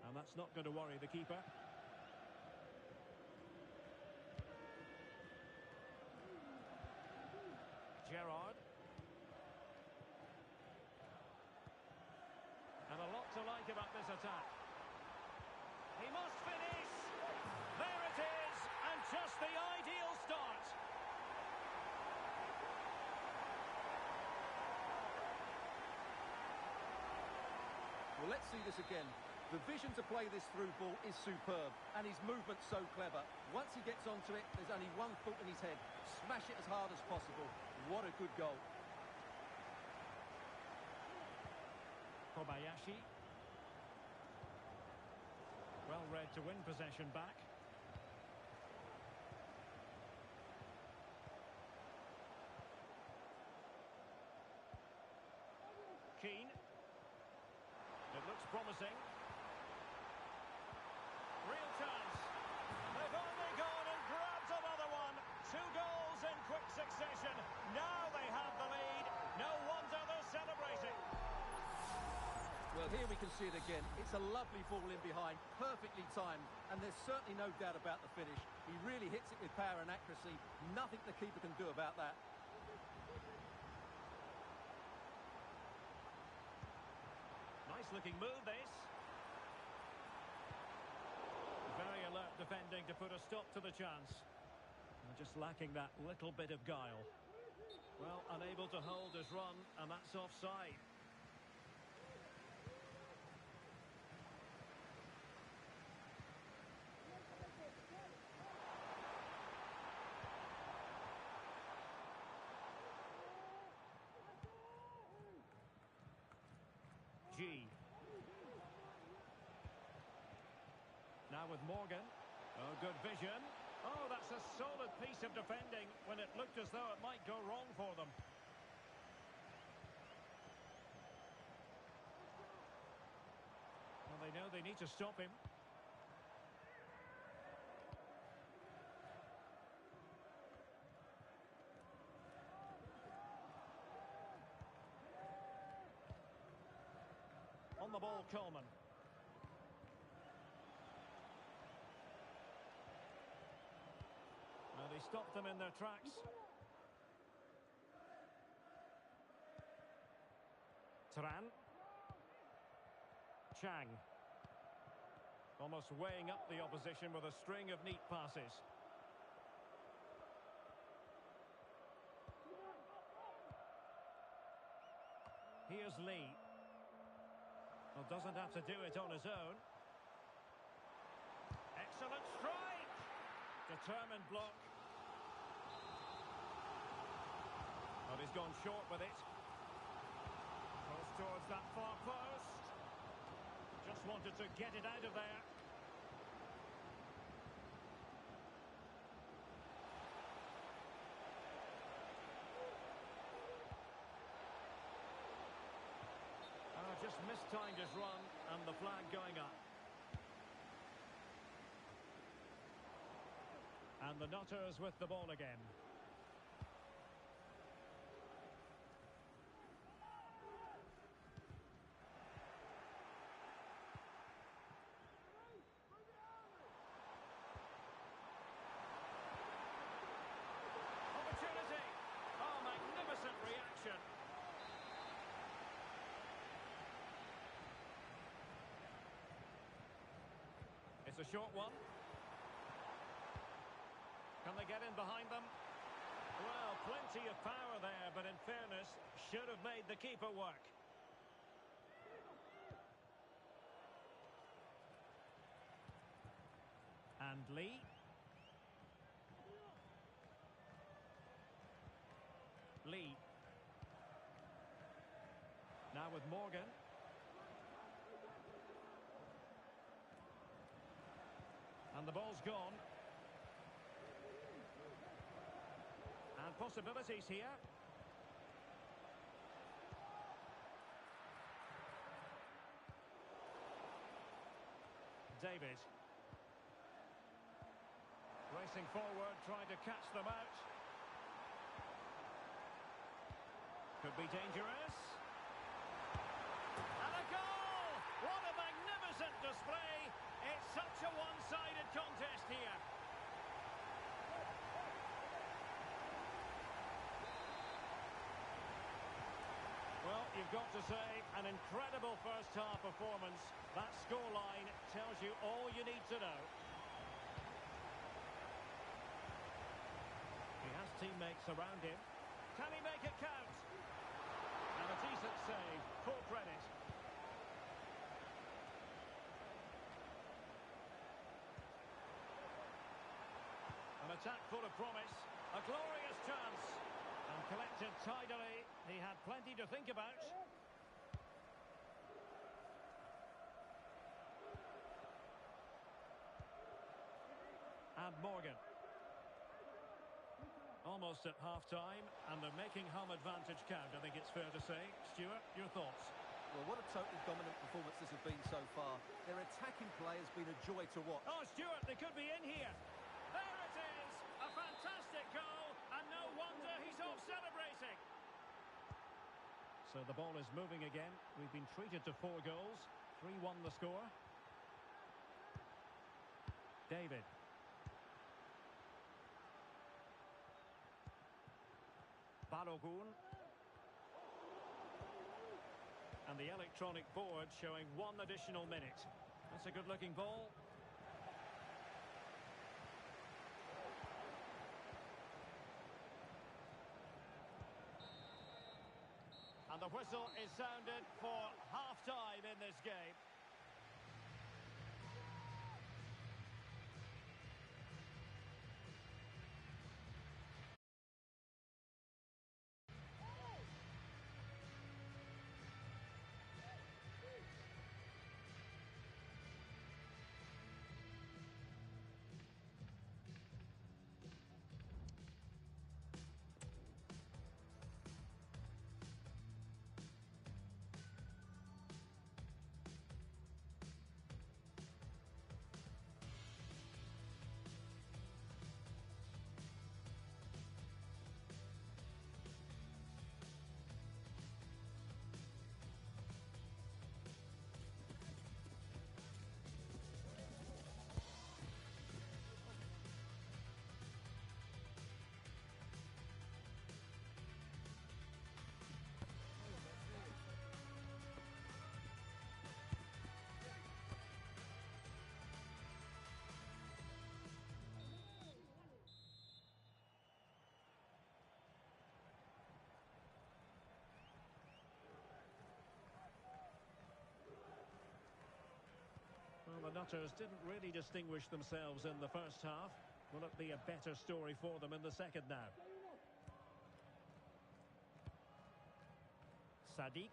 And that's not going to worry the keeper. Gerrard. And a lot to like about this attack. He must finish. There it is. And just the ideal start. Well, let's see this again. The vision to play this through ball is superb, and his movement's so clever. Once he gets onto it, there's only one thought in his head. Smash it as hard as possible. What a good goal. Kobayashi. Well read to win possession back. Keane. It looks promising. Real chance. They've only gone and grabbed another one. 2 goals in quick succession. Now they have the lead. No wonder they're celebrating. Well, here we can see it again. It's a lovely ball in behind, perfectly timed, and there's certainly no doubt about the finish. He really hits it with power and accuracy. Nothing the keeper can do about that. Nice looking move, this. Very alert defending to put a stop to the chance. And just lacking that little bit of guile. Well, unable to hold his run, and that's offside. G. Now with Morgan. Oh, good vision. Oh, that's a solid piece of defending when it looked as though it might go wrong for them. Well, they know they need to stop him. On the ball, Coleman. And he stopped them in their tracks. Turan. Chang. Almost weighing up the opposition with a string of neat passes. Here's Lee. Well, doesn't have to do it on his own. Excellent strike! Determined block. But he's gone short with it. Goes towards that far post. Just wanted to get it out of there. Just mistimed his run, and the flag going up. And the Nutters with the ball again. Opportunity! Oh, magnificent reaction. It's a short one. Can they get in behind them? Well, plenty of power there, but in fairness, should have made the keeper work. And Lee. Lee. Now with Morgan. And the ball's gone. And possibilities here. David. Racing forward, trying to catch them out. Could be dangerous. And a goal! What a magnificent display! It's such a one-sided contest here. Well, you've got to say, an incredible first-half performance. That scoreline tells you all you need to know. He has teammates around him. Can he make it count? And a decent save, full credit. An attack full of promise. A glorious chance. And collected tidily. He had plenty to think about. And Morgan. Almost at half-time, and they're making home advantage count, I think it's fair to say. Stuart, your thoughts? Well, what a totally dominant performance this has been so far. Their attacking play has been a joy to watch. Oh, Stuart, they could be in here. There it is! A fantastic goal, and no wonder he's off celebrating. So the ball is moving again. We've been treated to 4 goals. 3-1 the score. David. Balogun. And the electronic board showing 1 additional minute. That's a good-looking ball. And the whistle is sounded for half-time in this game. Well, the Nutters didn't really distinguish themselves in the first half. Will it be a better story for them in the second now? Sadiq.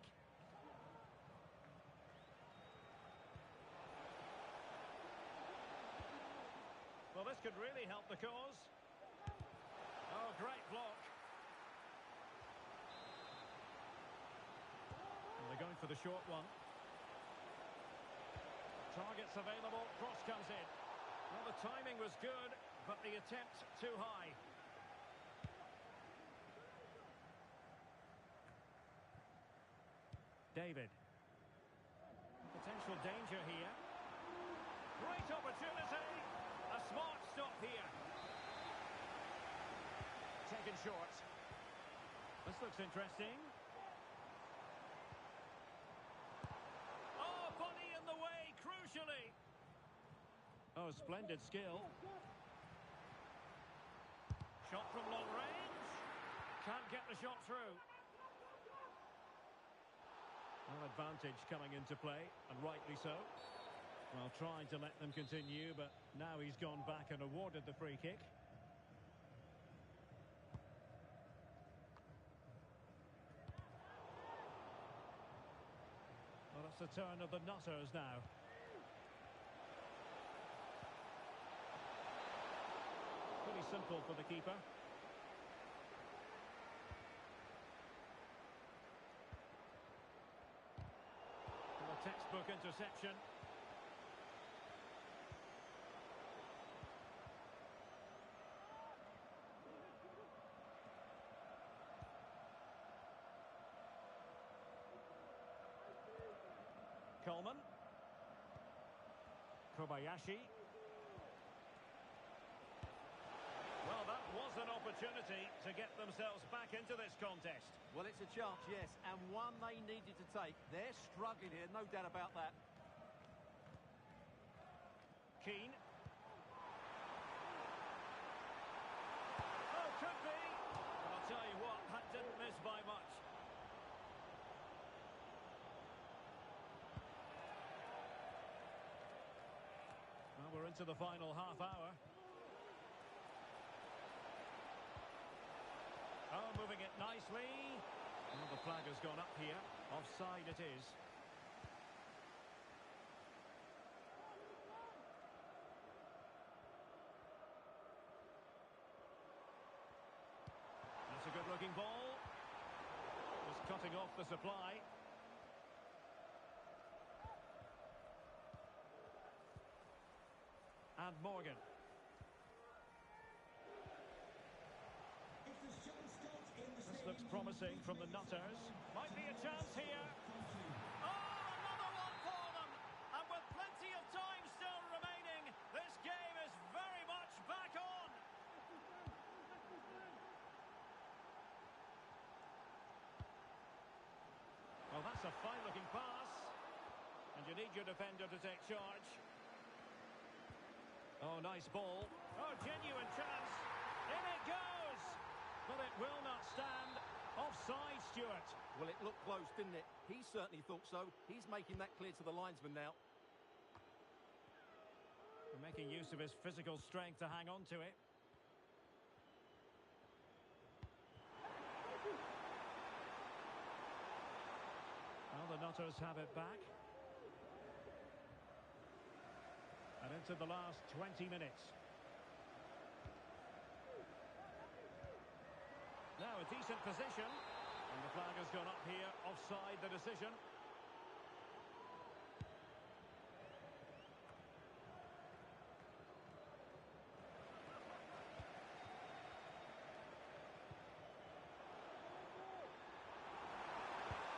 Well, this could really help the cause. Oh, great block. And they're going for the short one. Targets available, cross comes in. Well, the timing was good, but the attempt too high. David. Potential danger here. Great opportunity. A smart stop here. Taken short. This looks interesting. Oh, body in the way, crucially. Oh, splendid skill. get the shot through. Well, advantage coming into play, and rightly so. Well, trying to let them continue, but now he's gone back and awarded the free kick. Well, it's the turn of the Nutters now. Pretty simple for the keeper. And a textbook interception. Coleman. Kobayashi. Well, that was an opportunity to get themselves back into this contest. Well, it's a chance, yes, and one they needed to take. They're struggling here, no doubt about that. Keane. Oh, could be. But I'll tell you what, that didn't miss by much. Well, we're into the final half hour. Oh, moving it nicely. Well, the flag has gone up here. Offside it is. That's a good-looking ball. Just cutting off the supply. And Morgan. This looks promising from the Nutters. Might be a chance here. Oh, another one for them! And with plenty of time still remaining, this game is very much back on. Well, that's a fine-looking pass. And you need your defender to take charge. Oh, nice ball. Oh, genuine chance. In it goes! But it will not stand. Offside, Stuart. Well, it looked close, didn't it? He certainly thought so. He's making that clear to the linesman now. Making use of his physical strength to hang on to it. Well, the Nutters have it back. And into the last 20 minutes. Now a decent position. And the flag has gone up here. Offside the decision.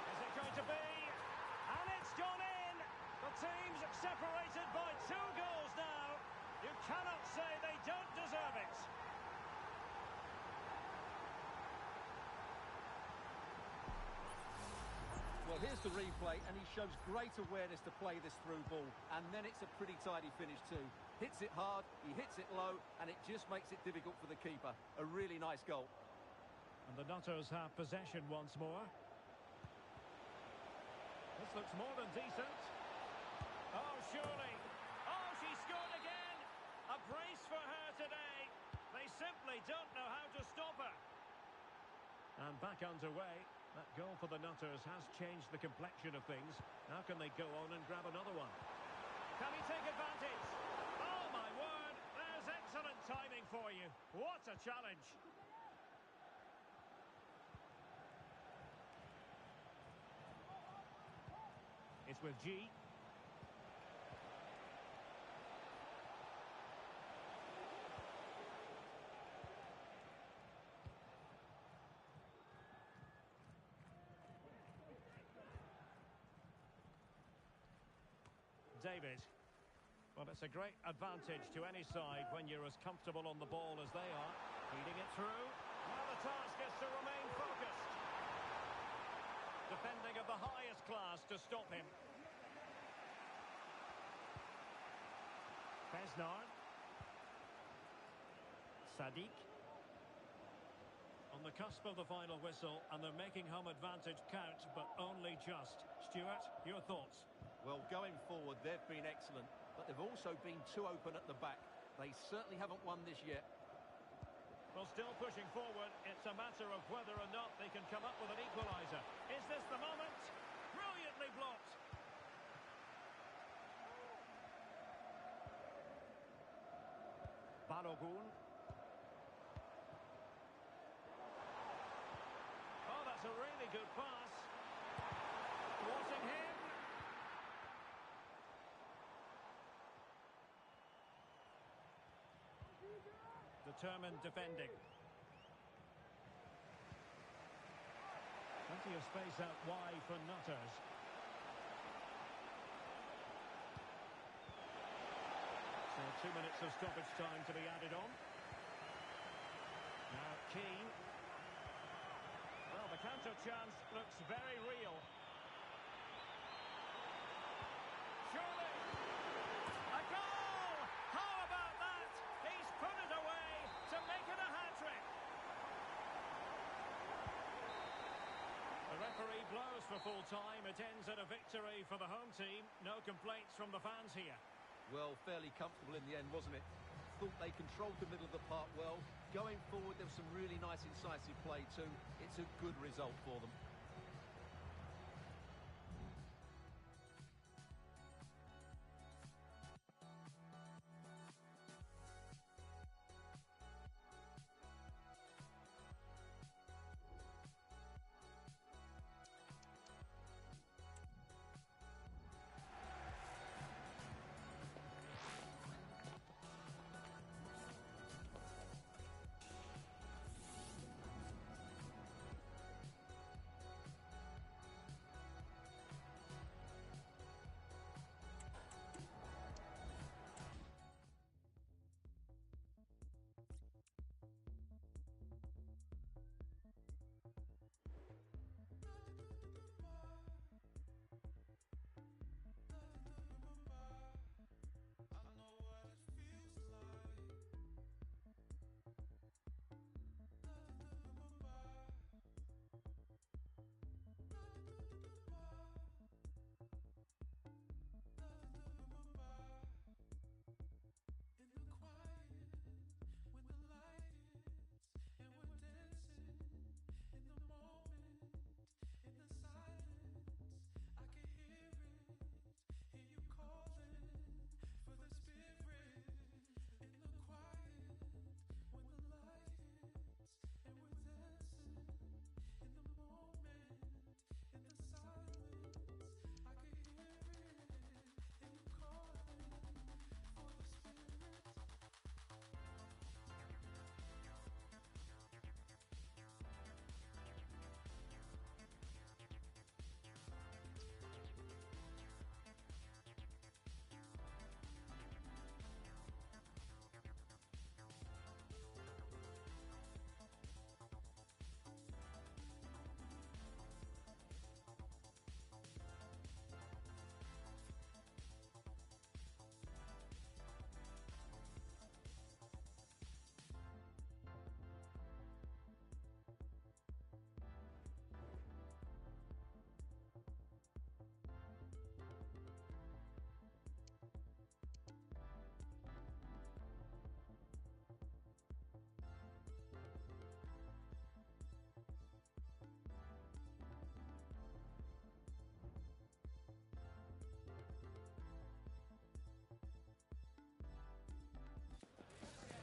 Is it going to be? And it's gone in! The team's separated by 2 goals now. You cannot say they don't deserve it. Well, here's the replay, and he shows great awareness to play this through ball. And then it's a pretty tidy finish too. Hits it hard, he hits it low, and it just makes it difficult for the keeper. A really nice goal. And the Nutters have possession once more. This looks more than decent. Oh, surely. Oh, she scored again. A brace for her today. They simply don't know how to stop her. And back underway. That goal for the Nutters has changed the complexion of things. How can they go on and grab another one? Can he take advantage? Oh, my word. There's excellent timing for you. What a challenge. It's with G. David. Well, it's a great advantage to any side when you're as comfortable on the ball as they are. Feeding it through. Now the task is to remain focused. Defending of the highest class to stop him. Besnard. Sadiq. On On the cusp of the final whistle, and they're making home advantage count, but only just. Stuart, your thoughts? Well, going forward, they've been excellent, but they've also been too open at the back. They certainly haven't won this yet. Well, still pushing forward. It's a matter of whether or not they can come up with an equaliser. Is this the moment? Brilliantly blocked. Balogun. Oh, that's a really good pass. Watching him. Determined defending. Plenty of space out wide for Nutters. So 2 minutes of stoppage time to be added on. Now Keane. Well, the counter chance looks very real. Surely! A goal! How about that? He's put it away to make it a hat-trick. The referee blows for full time. It ends at a victory for the home team. No complaints from the fans here. Well, fairly comfortable in the end, wasn't it? Thought they controlled the middle of the park well. Going forward, there was some really nice incisive play too. It's a good result for them.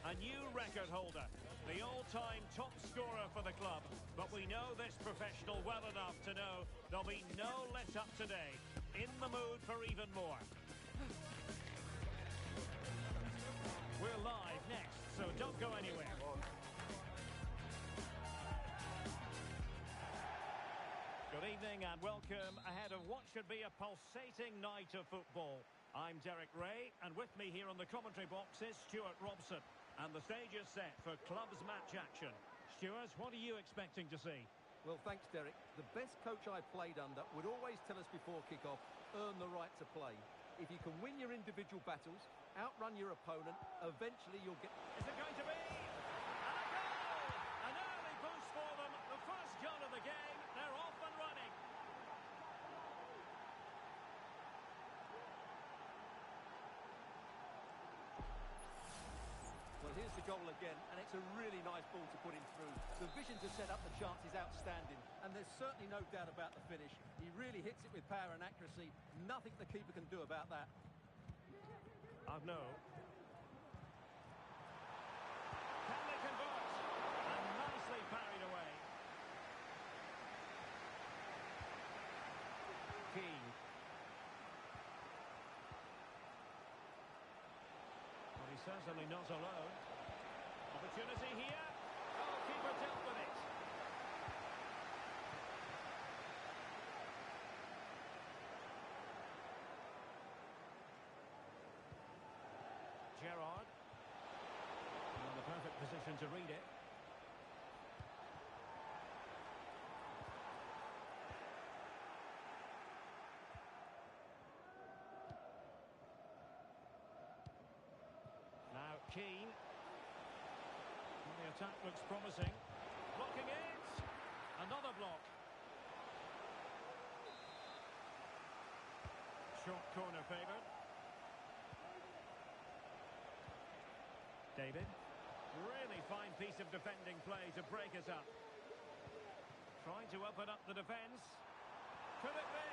A new record holder, the all-time top scorer for the club. But we know this professional well enough to know there'll be no let-up today. In the mood for even more. We're live next, so don't go anywhere. Good evening and welcome ahead of what should be a pulsating night of football. I'm Derek Ray, and with me here on the commentary box is Stuart Robson. And the stage is set for clubs match action. Stuart, what are you expecting to see? Well, thanks, Derek. The best coach I played under would always tell us before kick-off, earn the right to play. If you can win your individual battles, outrun your opponent, eventually you'll get... Is it going to be? And a goal! An early boost forward. goal again, and it's a really nice ball to put him through. The vision to set up the chance is outstanding, and there's certainly no doubt about the finish. He really hits it with power and accuracy. Nothing the keeper can do about that. Arnaud. Can they convert? And nicely parried away. Keane. Well, he's certainly not alone. Opportunity here. Goalkeeper dealt with it. Gerrard. In the perfect position to read it. Now Keane. Well, the attack looks promising. Blocking it. Another block. Short corner favoured. David. Really fine piece of defending play to break us up. Trying to open up the defence. Could it be?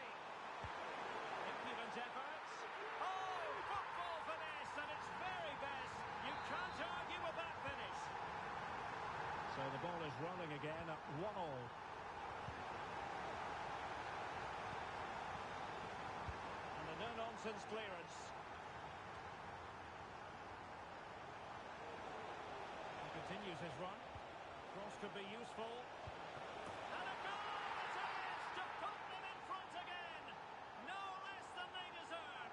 Impudent efforts. Oh, football finesse at its very best. You can't argue with that finish. So the ball is rolling again at 1-1. And a no-nonsense clearance. Continues his run. Cross could be useful. And a goal it is to put them in front again. No less than they deserve.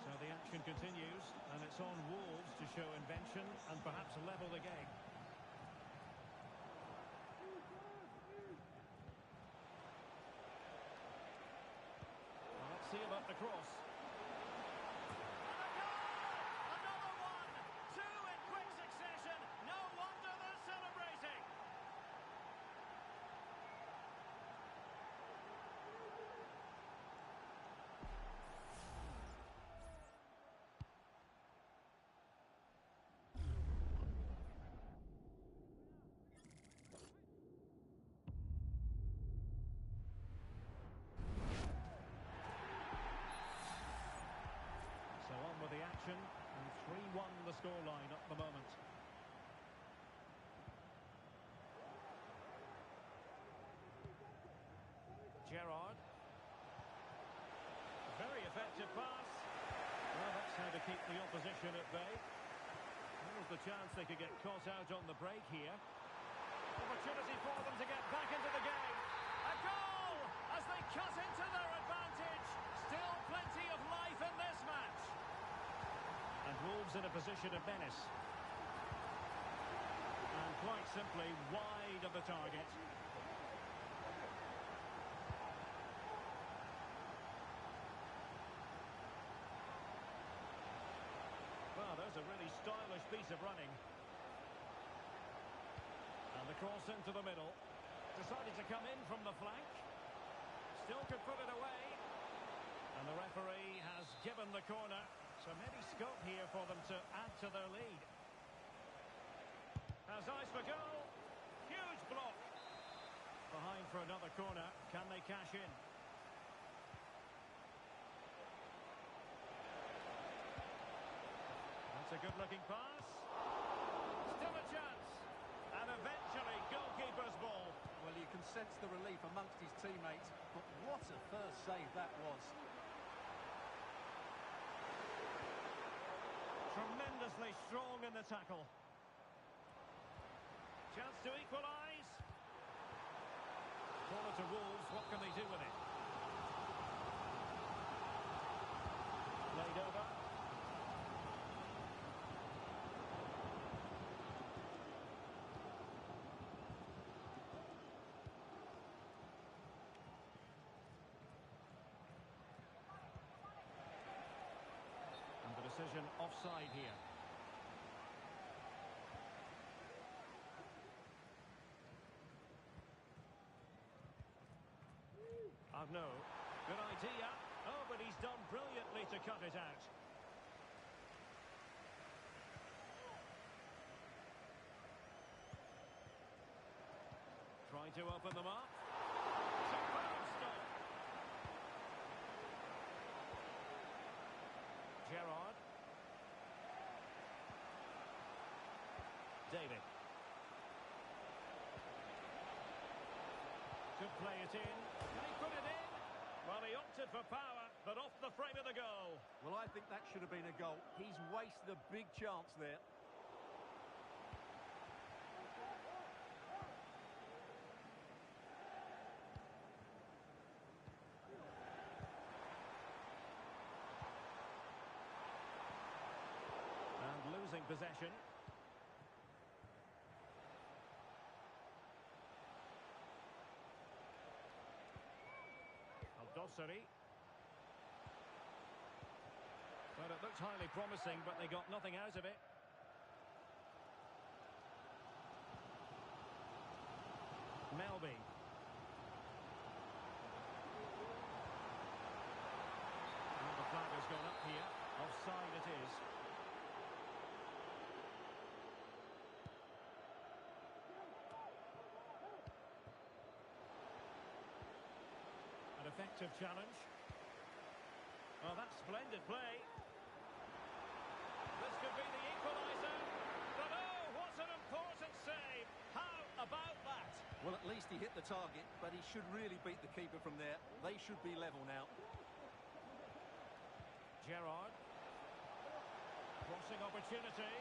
So the action continues, and it's on Wolves to show invention and perhaps level the game. See about the cross. And a goal! Another one! Two in quick succession. No wonder they're celebrating. With the action, and 3-1 the scoreline at the moment. Gerrard. Very effective pass. Well, that's how to keep the opposition at bay. There was the chance they could get caught out on the break here. Opportunity for them to get back into the game. A goal as they cut into their advantage. Still plenty of life in this match. And Wolves in a position of menace. And quite simply wide of the target. Well, there's a really stylish piece of running. And the cross into the middle. Decided to come in from the flank. Still could put it away. And the referee has given the corner. So maybe scope here for them to add to their lead. Has eyes for goal. Huge block. Behind for another corner. Can they cash in? That's a good-looking pass. Still a chance. And eventually goalkeeper's ball. Well, you can sense the relief amongst his teammates, but what a first save that was. Tremendously strong in the tackle. Chance to equalise. Corner to Wolves, what can they do with it? Laid over. Decision offside here. Arnaud, good idea. Oh, it out. Trying to open them up. Superb stop. Gerrard. David. To play it in. Can he put it in? Well, he opted for power, but off the frame of the goal. Well, I think that should have been a goal. He's wasted a big chance there. And losing possession. Al-Dossari. Well, it looked highly promising, but they got nothing out of it. Melby. And the flag has gone up here. Offside it is. An effective challenge. Oh, that's splendid play. This could be the equaliser. But oh, what an important save. How about that? Well, at least he hit the target, but he should really beat the keeper from there. They should be level now. Gerrard. Crossing opportunity.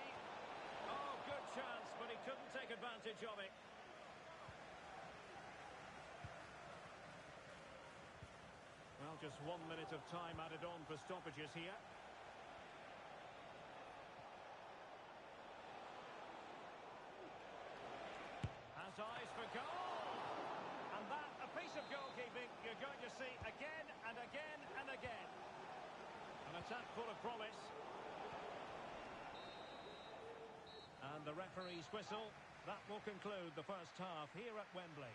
Oh, good chance, but he couldn't take advantage of it. Well, just 1 minute of time added on for stoppages here. Has eyes for goal. And that, a piece of goalkeeping you're going to see again and again and again. An attack full of promise. And the referee's whistle. That will conclude the first half here at Wembley.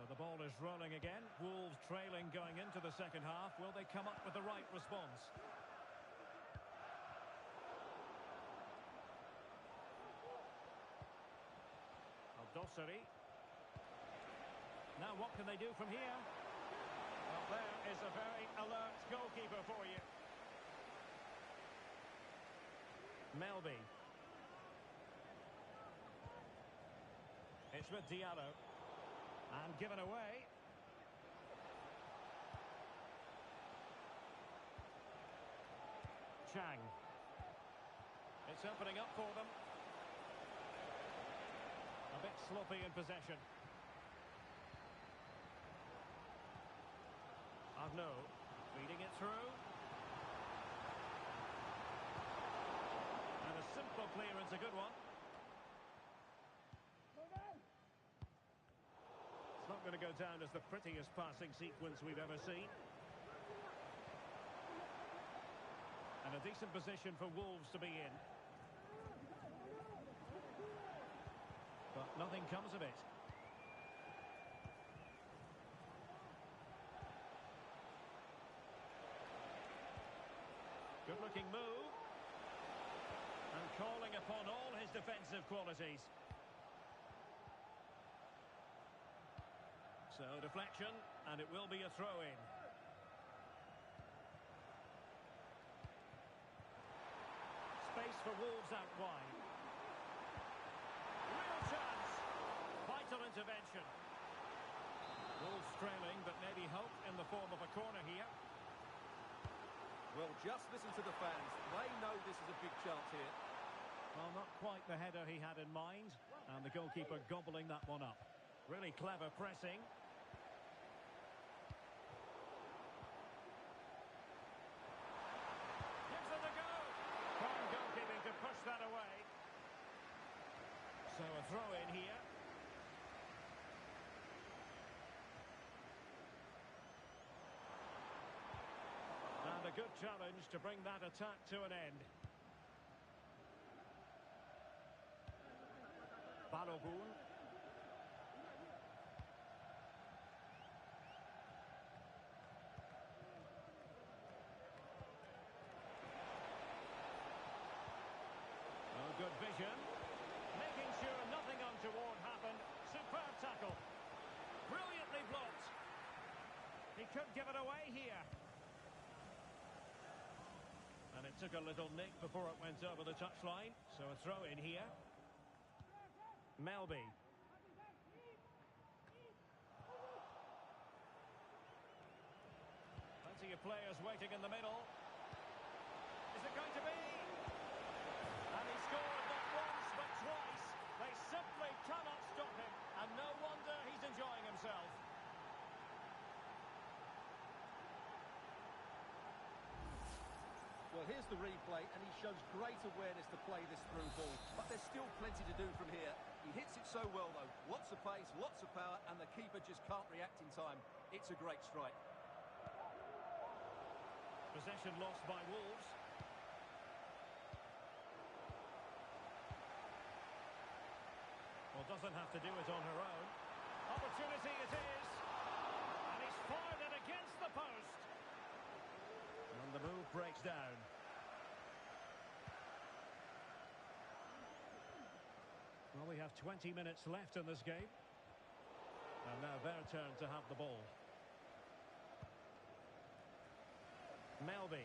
So the ball is rolling again. Wolves trailing going into the second half. Will they come up with the right response? Al-Dossari. Now what can they do from here? Well, there is a very alert goalkeeper for you. Melby. It's with Diallo. And given away. Chang. It's opening up for them. A bit sloppy in possession. Arnaud feeding it through. And a simple clearance, a good one. It's not going to go down as the prettiest passing sequence we've ever seen. And a decent position for Wolves to be in. But nothing comes of it. Good-looking move. And calling upon all his defensive qualities. So deflection, and it will be a throw-in. Space for Wolves out wide. Real chance. Vital intervention. Wolves trailing, but maybe hope in the form of a corner here. Well, just listen to the fans. They know this is a big chance here. Well, not quite the header he had in mind, and the goalkeeper gobbling that one up. Really clever pressing. Gives it a go. Fine goalkeeping to push that away. So a throw in here. And a good challenge to bring that attack to an end. Balogun. Oh, good vision. Making sure nothing untoward happened. Superb tackle. Brilliantly blocked. He could give it away here. And it took a little nick before it went over the touchline. So a throw in here. Melby. Plenty of players waiting in the middle. Is it going to be? And he scored not once but twice. They simply cannot stop him. And no wonder he's enjoying himself. Well, here's the replay, and he shows great awareness to play this through ball. But there's still plenty to do from here. He hits it so well, though. Lots of pace, lots of power, and the keeper just can't react in time. It's a great strike. Possession lost by Wolves. Well, doesn't have to do it on her own. Opportunity it is. And he's fired it against the post. And the move breaks down. Well, we have 20 minutes left in this game. And now their turn to have the ball. Melby.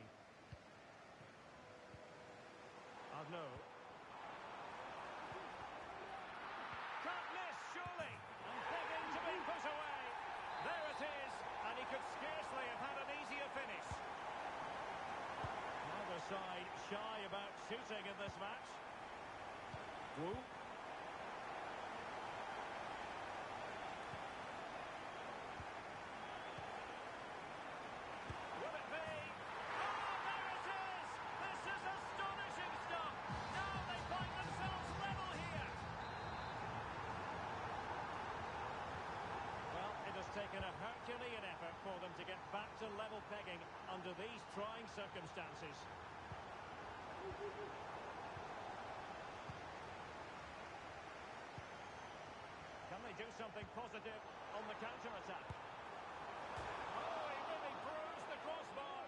Arnaud. Can't miss, surely. And begging to be put away. There it is. And he could scarcely have had an easier finish. Neither side shy about shooting in this match. Wu. Will it be? Oh, there it is! This is astonishing stuff! Now they find themselves level here! Well, it has taken a Herculean effort for them to get back to level pegging under these trying circumstances. Can they do something positive on the counter-attack? Oh, he really bruised the crossbar.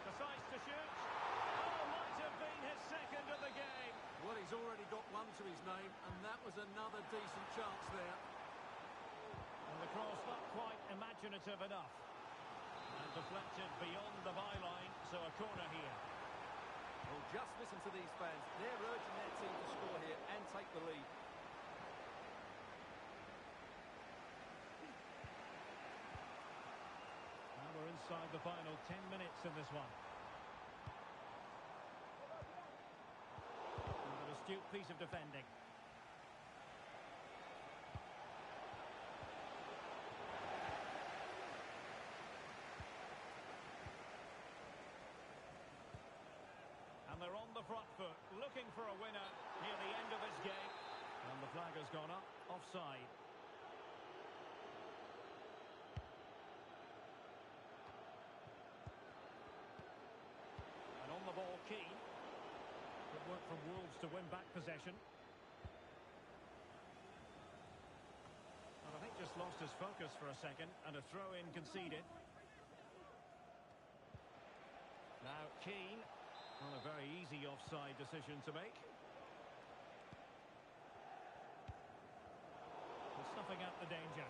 Decides to shoot. Oh, might have been his second of the game. Well, he's already got one to his name, and that was another decent chance there. And the cross not quite imaginative enough. And deflected beyond the byline, so a corner here. Well, just listen to these fans. They're urging their team to score here and take the lead. Now we're inside the final 10 minutes in this one. And an astute piece of defending. And they're on the front foot, looking for a winner near the end of this game. And the flag has gone up, offside. And on the ball, Keane. Good work from Wolves to win back possession. And I think just lost his focus for a second, and a throw-in conceded. Now Keane. Not a very easy offside decision to make. Snuffing out the danger.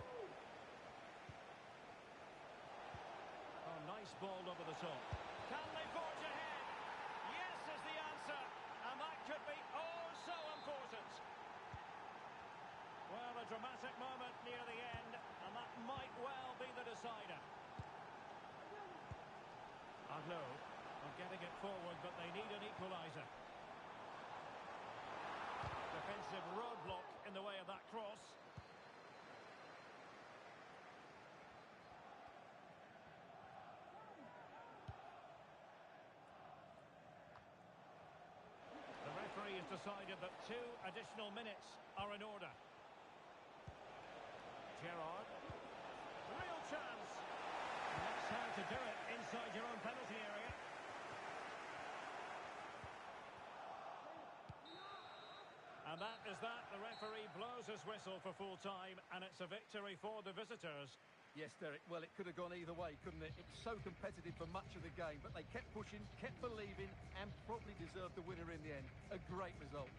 Nice ball over the top. Can they forge ahead? Yes is the answer. And that could be oh so important. Well, a dramatic moment near the end, and that might well be the decider. Arnaud are getting it forward, but they need an equaliser. Defensive roadblock in the way of that cross. The referee has decided that 2 additional minutes are in order. Gerrard. Real chance. And that's how to do it inside your own penalty area. And that is that. The referee blows his whistle for full time, and it's a victory for the visitors. Yes, Derek, well, it could have gone either way, couldn't it? It was so competitive for much of the game, but they kept pushing, kept believing, and probably deserved the winner in the end. A great result.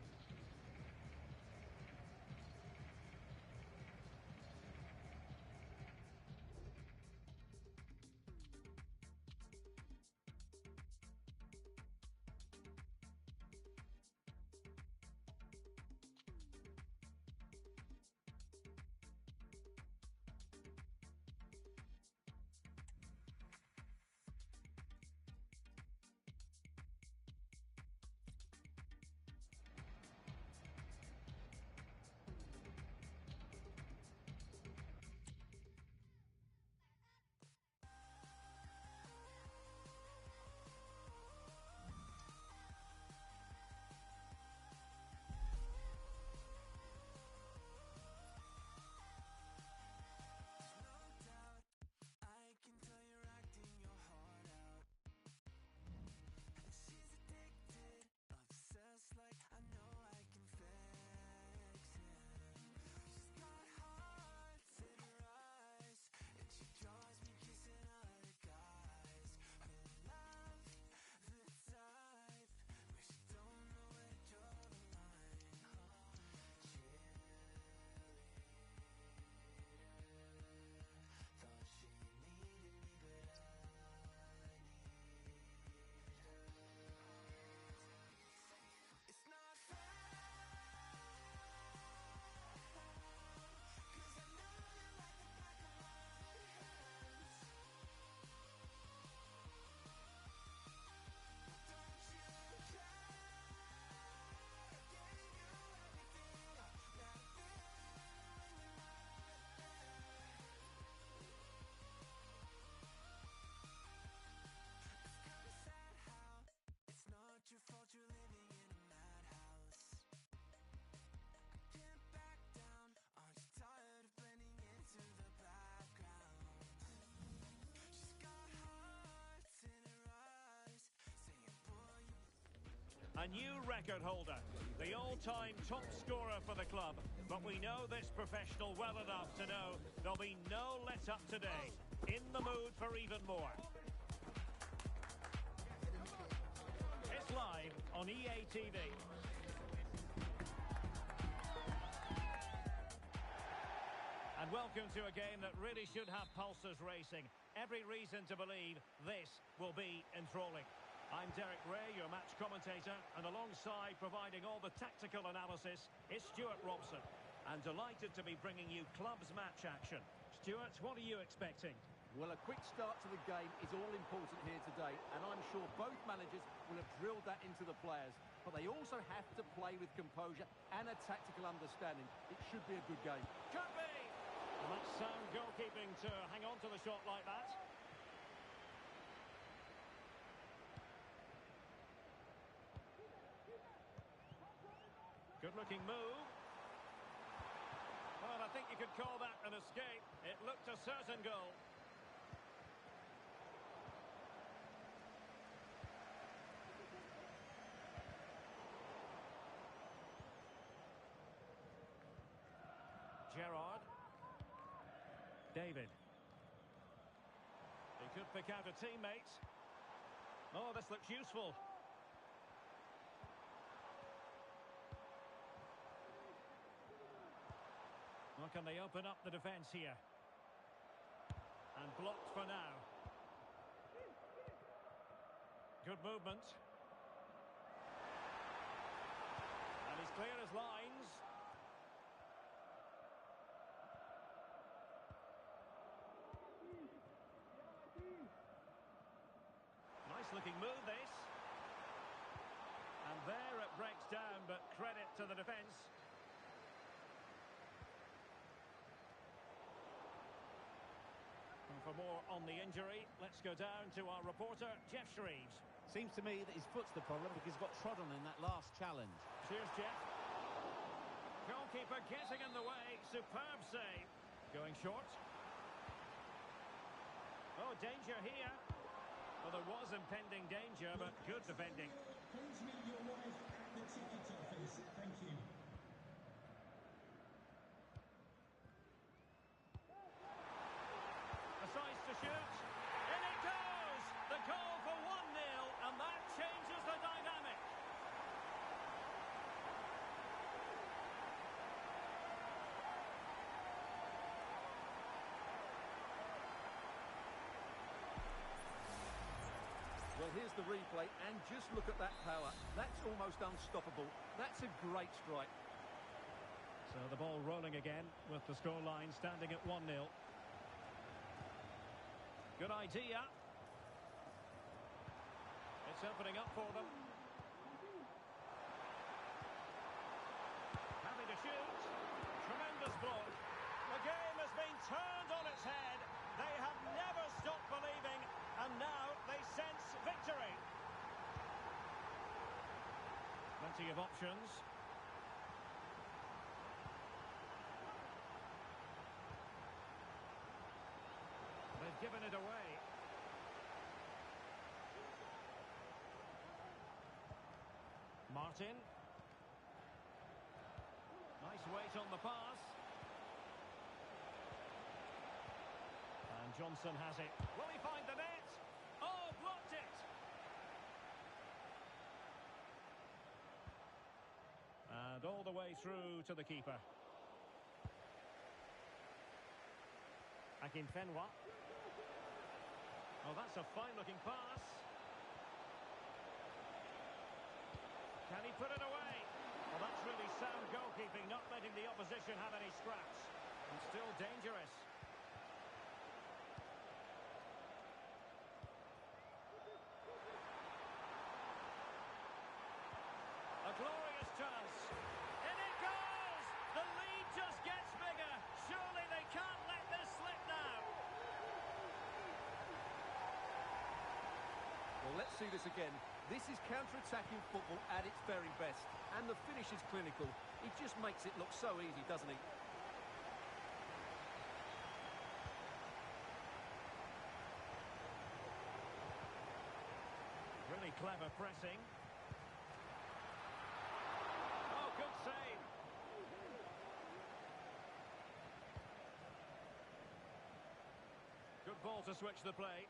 A new record holder, the all-time top scorer for the club. But we know this professional well enough to know there'll be no let-up today. In the mood for even more. It's live on EA TV. And welcome to a game that really should have pulses racing. Every reason to believe this will be enthralling. I'm Derek Ray, your match commentator, and alongside providing all the tactical analysis is Stuart Robson. And delighted to be bringing you club's match action. Stuart, what are you expecting? Well, a quick start to the game is all important here today, and I'm sure both managers will have drilled that into the players. But they also have to play with composure and a tactical understanding. It should be a good game. Could be! And that's sound goalkeeping to hang on to the shot like that. Good-looking move. Well, I think you could call that an escape. It looked a certain goal. Gerrard. David. He could pick out a teammate. Oh, this looks useful. Well, can they open up the defence here? And blocked for now. good movement. And he's clear as lines. Nice looking move, this. And there it breaks down, but credit to the defence. And for more on the injury, let's go down to our reporter, Jeff Shreves. Seems to me that his foot's the problem because he's got trod on in that last challenge. Cheers, Jeff. Goalkeeper getting in the way. Superb save. Going short. Oh, danger here. Well, there was impending danger, but good defending. Please meet your wife at the ticket office. Thank you. Decides to shoot. In it goes! The goal for 1-0, and that changes the dynamic. Well, here's the replay, and just look at that power. That's almost unstoppable. That's a great strike. So the ball rolling again with the scoreline standing at 1-0. Good idea. It's opening up for them. Happy to shoot. Tremendous block. The game has been turned on its head. They have never stopped believing, and now they sense victory. Plenty of options. They've given it away. Martin. Nice weight on the pass. And Johnson has it. Will he find the net? Oh, blocked it! And all the way through to the keeper. Akinfenwa. Oh, that's a fine-looking pass. Can he put it away? Well, that's really sound goalkeeping, not letting the opposition have any scraps. And still dangerous. A glorious chance. In it goes! The lead just gets bigger. Surely they can't let this slip now. Well, let's see this again. This is counter-attacking football at its very best. And the finish is clinical. He just makes it look so easy, doesn't he? Really clever pressing. Oh, good save. Good ball to switch the play.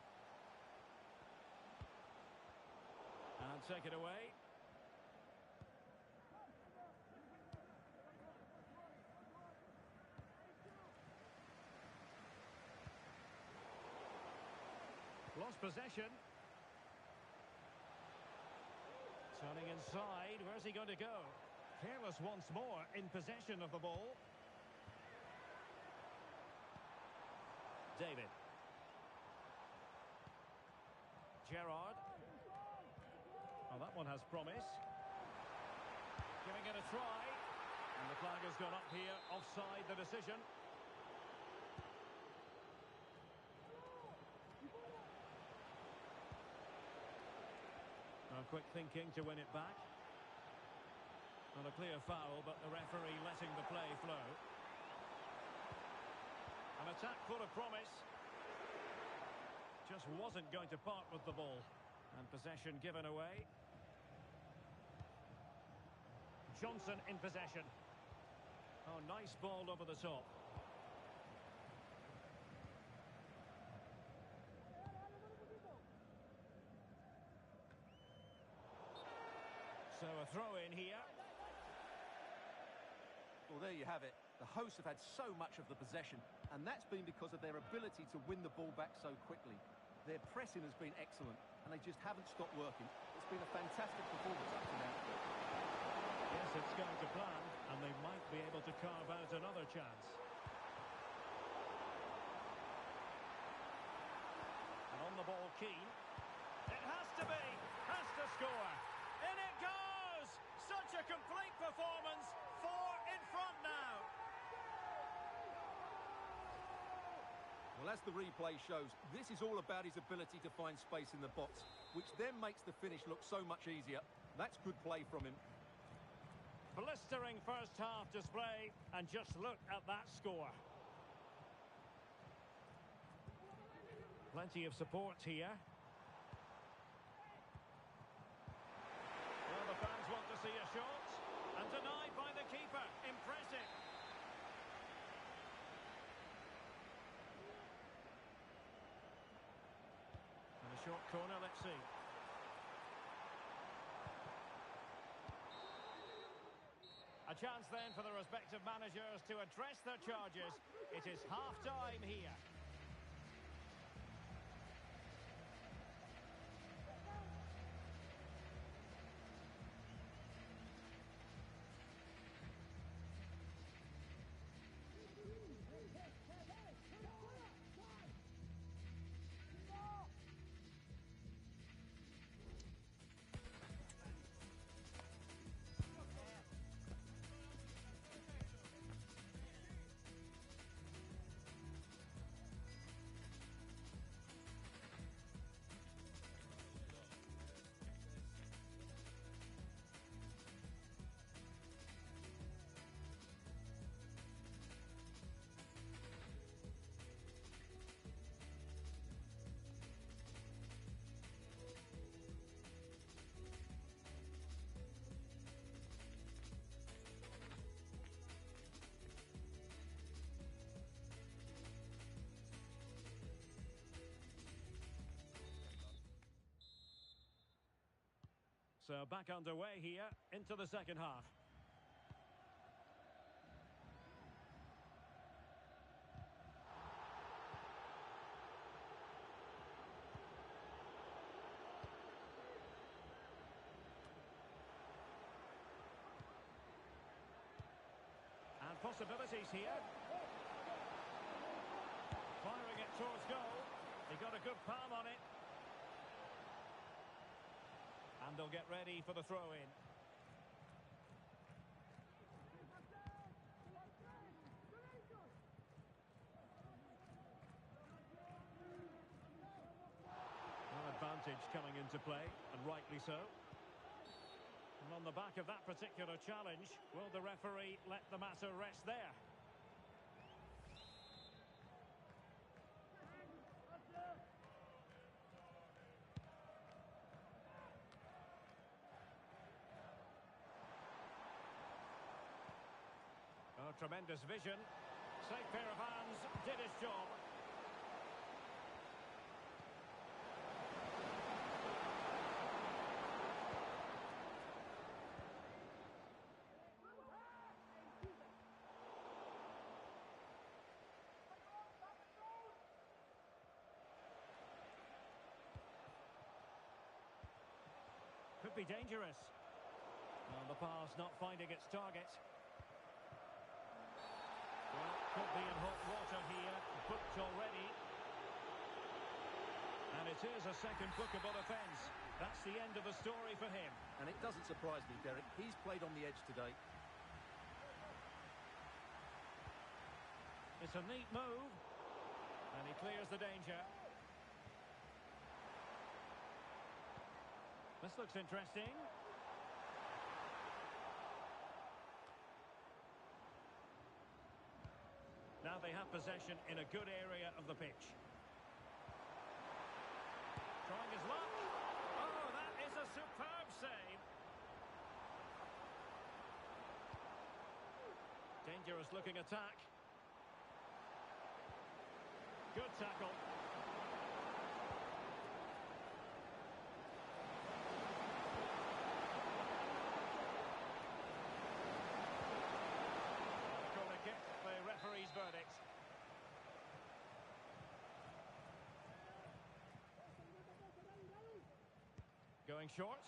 And take it away. Lost possession. Turning inside, where's he going to go? Careless once more in possession of the ball. David. Gerrard. Oh, that one has promise. Giving it a try. And the flag has gone up here, offside the decision. Now, quick thinking to win it back. Not a clear foul, but the referee letting the play flow. An attack full of promise. Just wasn't going to part with the ball. And possession given away. Johnson in possession. Oh, nice ball over the top. So a throw in here. Well, there you have it. The hosts have had so much of the possession, and that's been because of their ability to win the ball back so quickly. Their pressing has been excellent, and they just haven't stopped working. It's been a fantastic performance up to now. Yes, it's going to plan, and they might be able to carve out another chance. And on the ball, Keane. It has to be, has to score. In it goes! Such a complete performance. 4 in front now. Well, as the replay shows, this is all about his ability to find space in the box, which then makes the finish look so much easier. That's good play from him. Blistering first half display, and just look at that score. Plenty of support here. Well, the fans want to see a shot, and denied by the keeper. Impressive. And a short corner, let's see. A chance then for the respective managers to address their charges. It is half-time here. So back underway here into the second half. And possibilities here. Firing it towards goal. He got a good palm on it. And they'll get ready for the throw-in. No advantage coming into play, and rightly so. And on the back of that particular challenge, will the referee let the matter rest there? Oh, tremendous vision. Safe pair of hands, did his job. Could be dangerous. Well, the pass not finding its target. Well, could be in hot water here, booked already. And it is a second bookable offence. That's the end of the story for him. And it doesn't surprise me, Derek. He's played on the edge today. It's a neat move. And he clears the danger. This looks interesting. Now they have possession in a good area of the pitch. Trying his luck. Oh, that is a superb save. Dangerous looking attack. Good tackle. Corner kick, the referee's verdict. going short.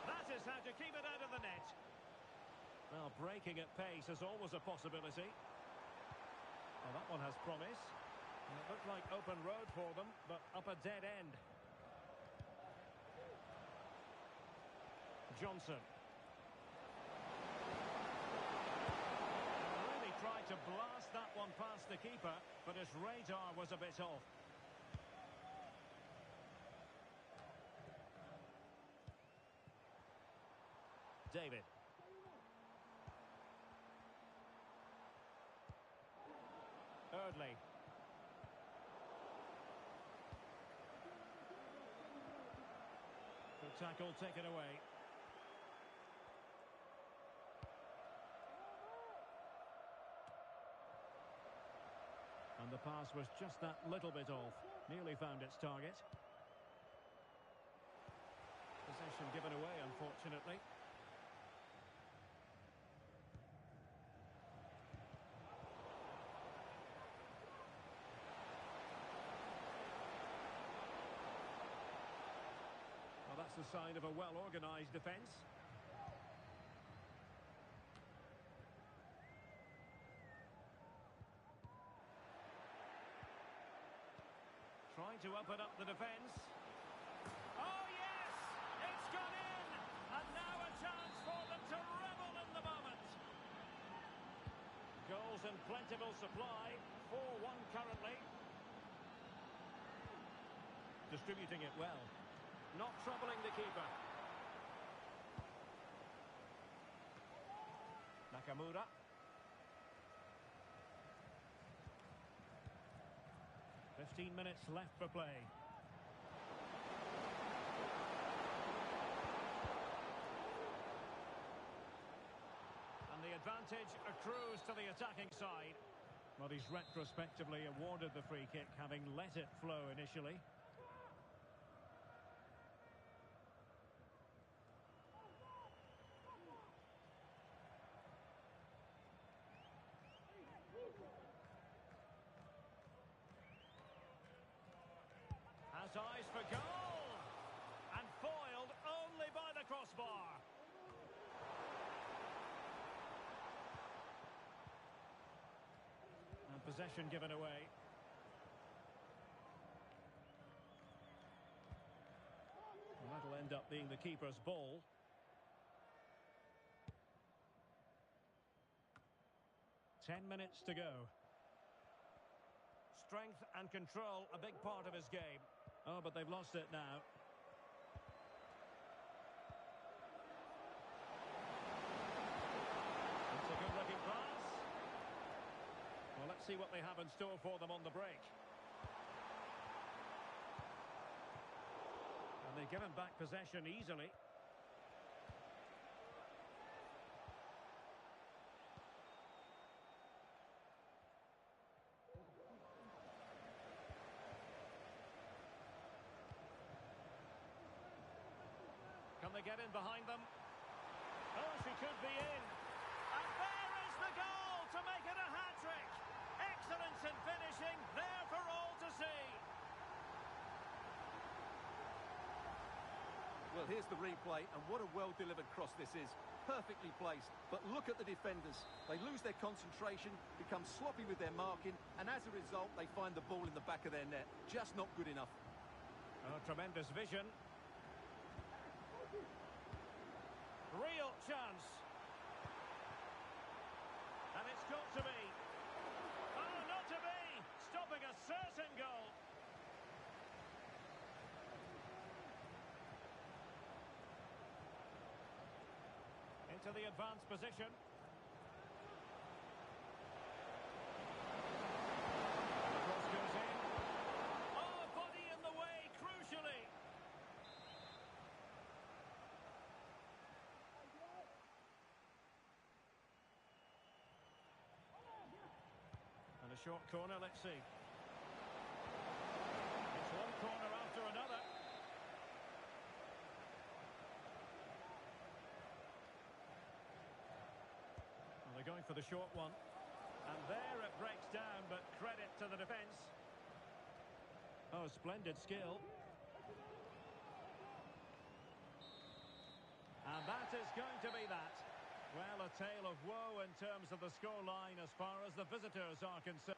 That is how to keep it out of the net. Well, breaking at pace is always a possibility. Well, that one has promise. And it looked like open road for them, but up a dead end. Johnson. Really tried to blast that one past the keeper, but his radar was a bit off. David. Eardley. Good tackle taken away. And the pass was just that little bit off. Nearly found its target. Possession given away, unfortunately. Well, that's the sign of a well-organised defence. Trying to open up the defence. Oh, yes! It's gone in! And now a chance for them to revel in the moment. Goals in plentiful supply. 4-1 currently. Distributing it well. Not troubling the keeper. Nakamura. Fifteen minutes left for play. And the advantage accrues to the attacking side. Well, he's retrospectively awarded the free kick, having let it flow initially. Has eyes for goal! And foiled only by the crossbar. And possession given away. And that'll end up being the keeper's ball. Ten minutes to go. Strength and control, a big part of his game. Oh, but they've lost it now. It's a good-looking pass. Well, let's see what they have in store for them on the break. And they've given back possession easily. Can they get in behind them? Oh, she could be in. And there is the goal to make it a hat-trick. Excellence in finishing, there for all to see. Well, here's the replay, and what a well-delivered cross this is. Perfectly placed, but look at the defenders. They lose their concentration, become sloppy with their marking, and as a result, they find the ball in the back of their net. Just not good enough. Oh, tremendous vision. Real chance. And it's got to be. Oh, not to be. Stopping a certain goal. Into the advanced position. The cross goes in. Oh, a body in the way, crucially. And a short corner, let's see. It's one corner after another. Well, they're going for the short one. And there it breaks down, but credit to the defence. Oh, splendid skill. And that is going to be that. Well, a tale of woe in terms of the scoreline as far as the visitors are concerned.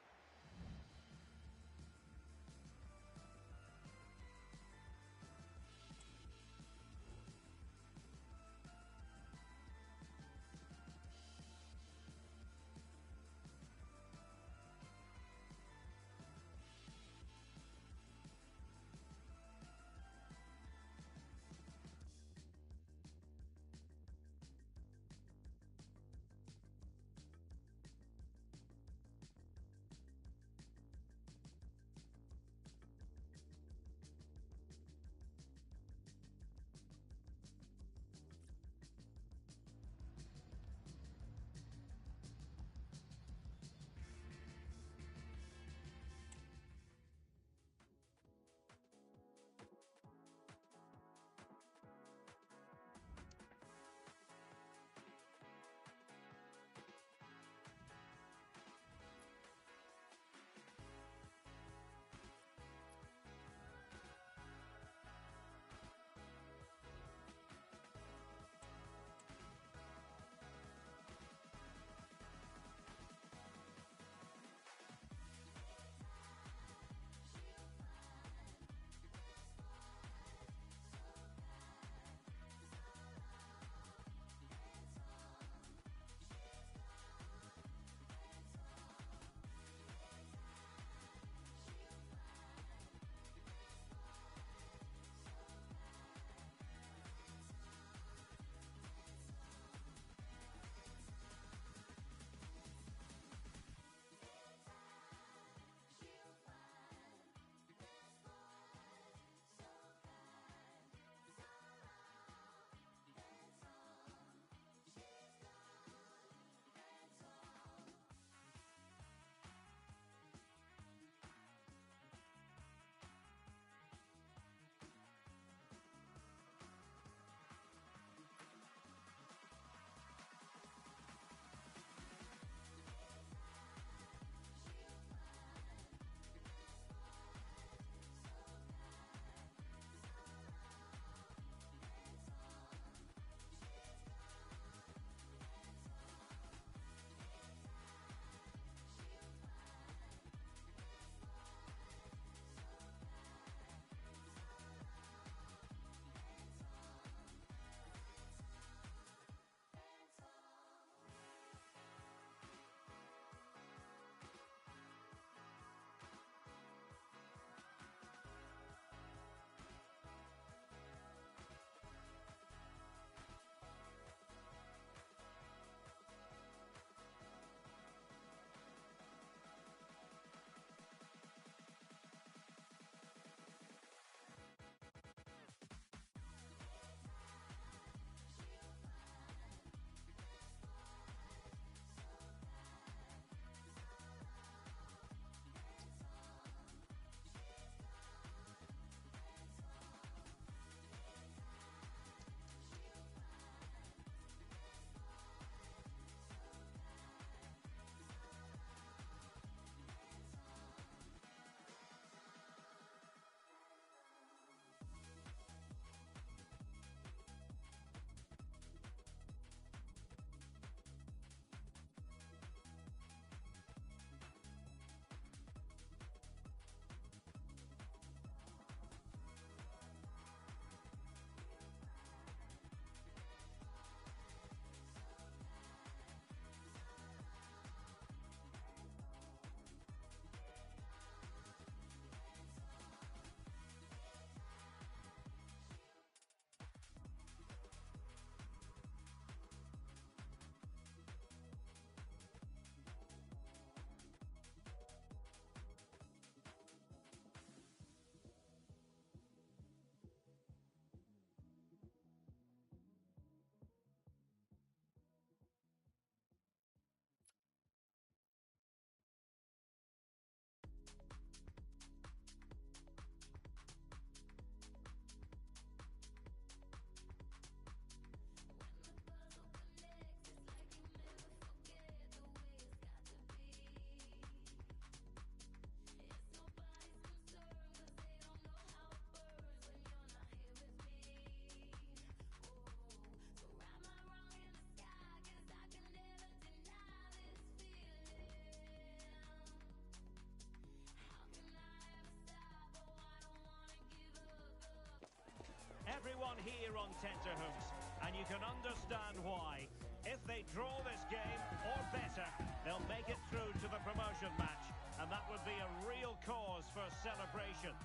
here on tenterhooks, and you can understand why. If they draw this game, or better, they'll make it through to the promotion match, and that would be a real cause for celebration.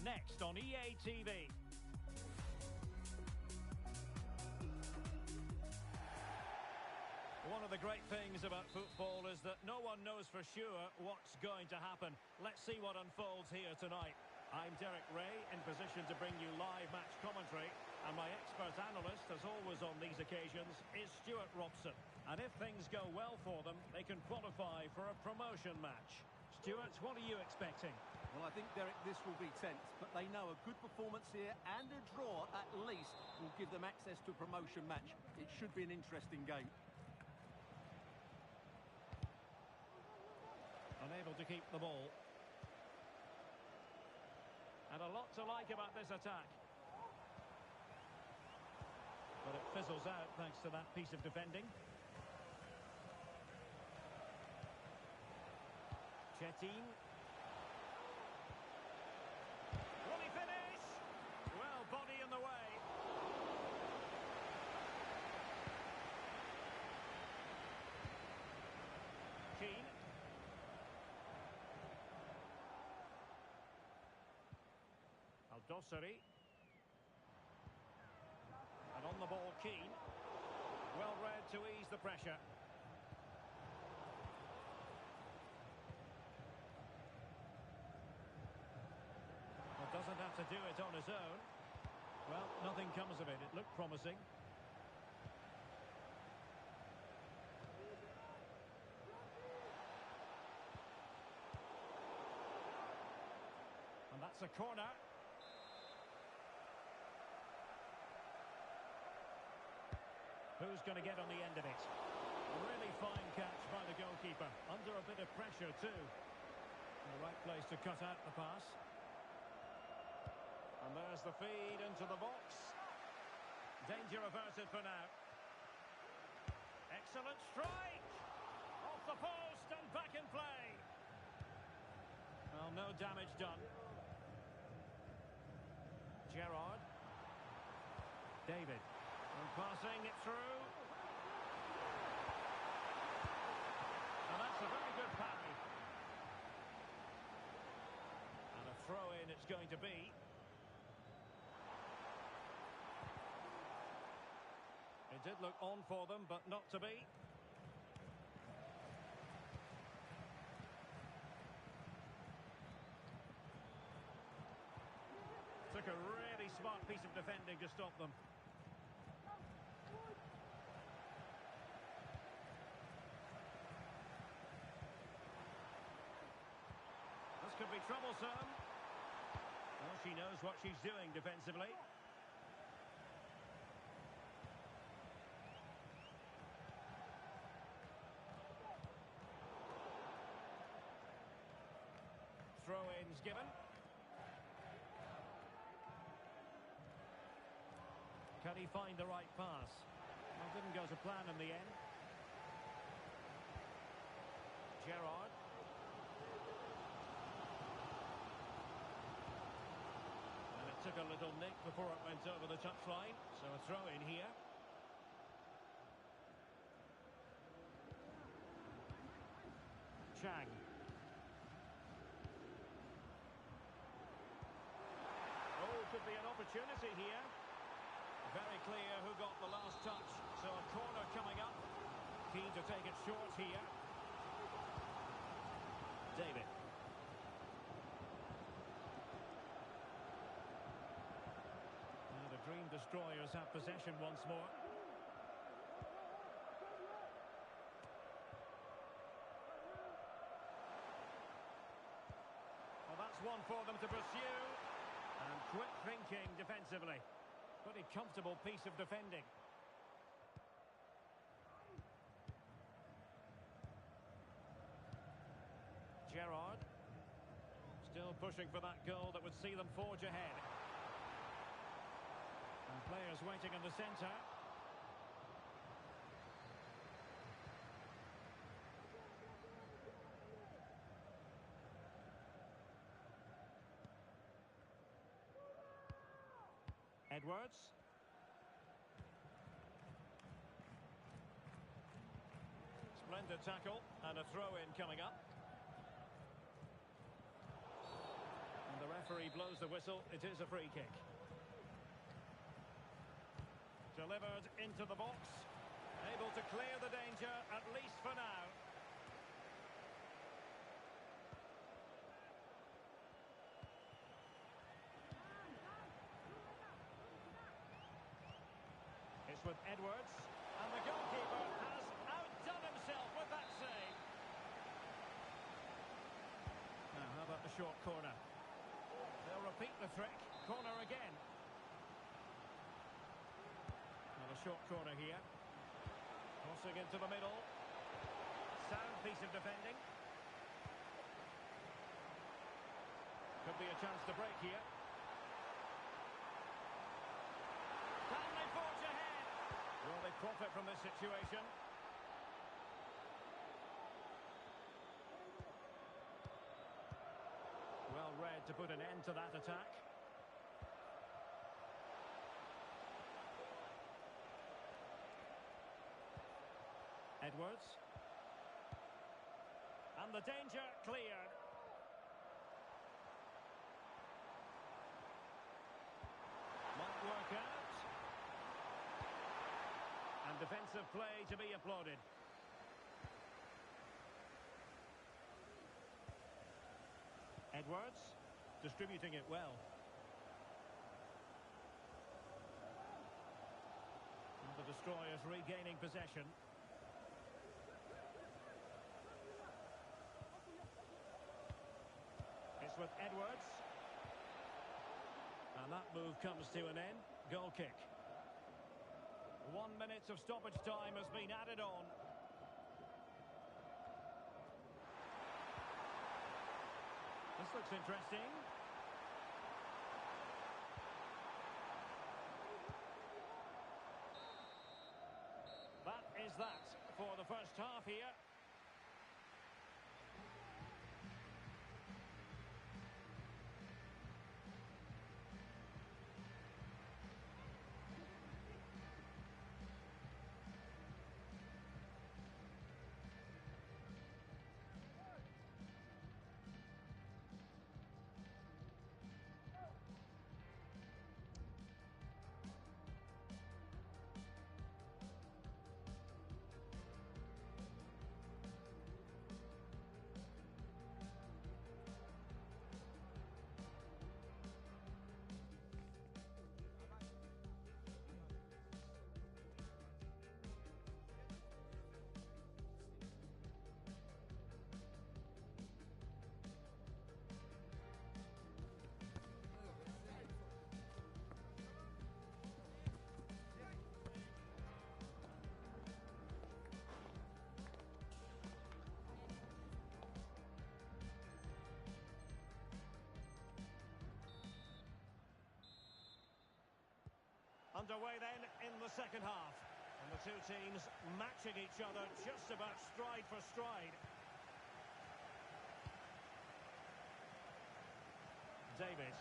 Next on EA TV. One of the great things about football is that no one knows for sure what's going to happen. Let's see what unfolds here tonight. I'm Derek Ray, in position to bring you live match commentary, and my expert analyst, as always on these occasions, is Stuart Robson. And if things go well for them, they can qualify for a promotion match. Stuart, what are you expecting? Well, I think, Derek, this will be tense, but they know a good performance here and a draw, at least, will give them access to a promotion match. It should be an interesting game. Unable to keep the ball. And a lot to like about this attack. But it fizzles out thanks to that piece of defending. Chetin. Will he finish? Well, body in the way. Keane. Al-Dossari. And on the ball, Keane. Well read to ease the pressure. Well, doesn't have to do it on his own. Well, nothing comes of it. It looked promising. And that's a corner. Who's going to get on the end of it? A really fine catch by the goalkeeper. Under a bit of pressure too. The right place to cut out the pass. And there's the feed into the box. Danger averted for now. Excellent strike! Off the post and back in play. Well, no damage done. Gerrard. David. And passing it through. And that's a very good parry. And a throw-in it's going to be. It did look on for them, but not to be. Took a really smart piece of defending to stop them. This could be troublesome. Well, she knows what she's doing defensively. Throw-ins given. Can he find the right pass? Well, didn't go to plan in the end. Gerrard. And it took a little nick before it went over the touchline. So a throw-in here. Chang. Oh, could be an opportunity here. Very clear who got the last touch. So a corner coming up. Keen to take it short here. David. Now the Dream Destroyers have possession once more. Well, that's one for them to pursue. And quick thinking defensively. Pretty comfortable piece of defending. Gerrard. Still pushing for that goal that would see them forge ahead. And players waiting in the centre. Edwards. Splendid tackle and a throw-in coming up. And the referee blows the whistle. It is a free kick. Delivered into the box. Able to clear the danger, at least for now. It's with Edwards. And the goalkeeper has outdone himself with that save. Now, how about the short corner? They'll repeat the trick. Corner again. Well, a short corner here. Crossing into the middle. Sound piece of defending. Could be a chance to break here. Can they forge ahead? Will they profit from this situation? Well read to put an end to that attack. Edwards. And the danger cleared. Might work out. And defensive play to be applauded. Edwards, distributing it well. And the destroyers regaining possession. It's with Edwards. And that move comes to an end. Goal kick. 1 minute of stoppage time has been added on. This looks interesting. That is that for the first half here. Underway then in the second half. And the two teams matching each other just about stride for stride. David.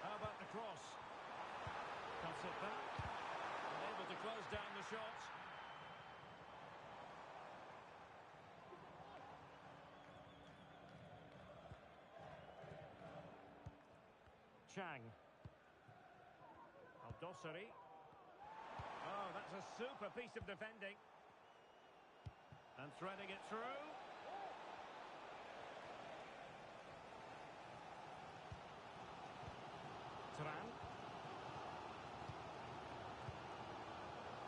How about the cross? Cuts it back. And able to close down the shot. Chang. Al-Dossari. Oh, that's a super piece of defending. And threading it through. Turan.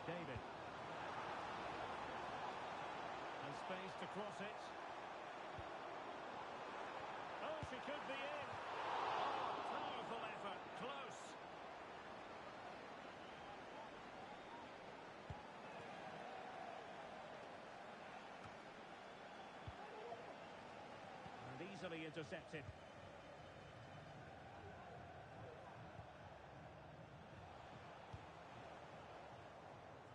David. And space to cross it. Oh, she could be in. Powerful effort, close. And easily intercepted.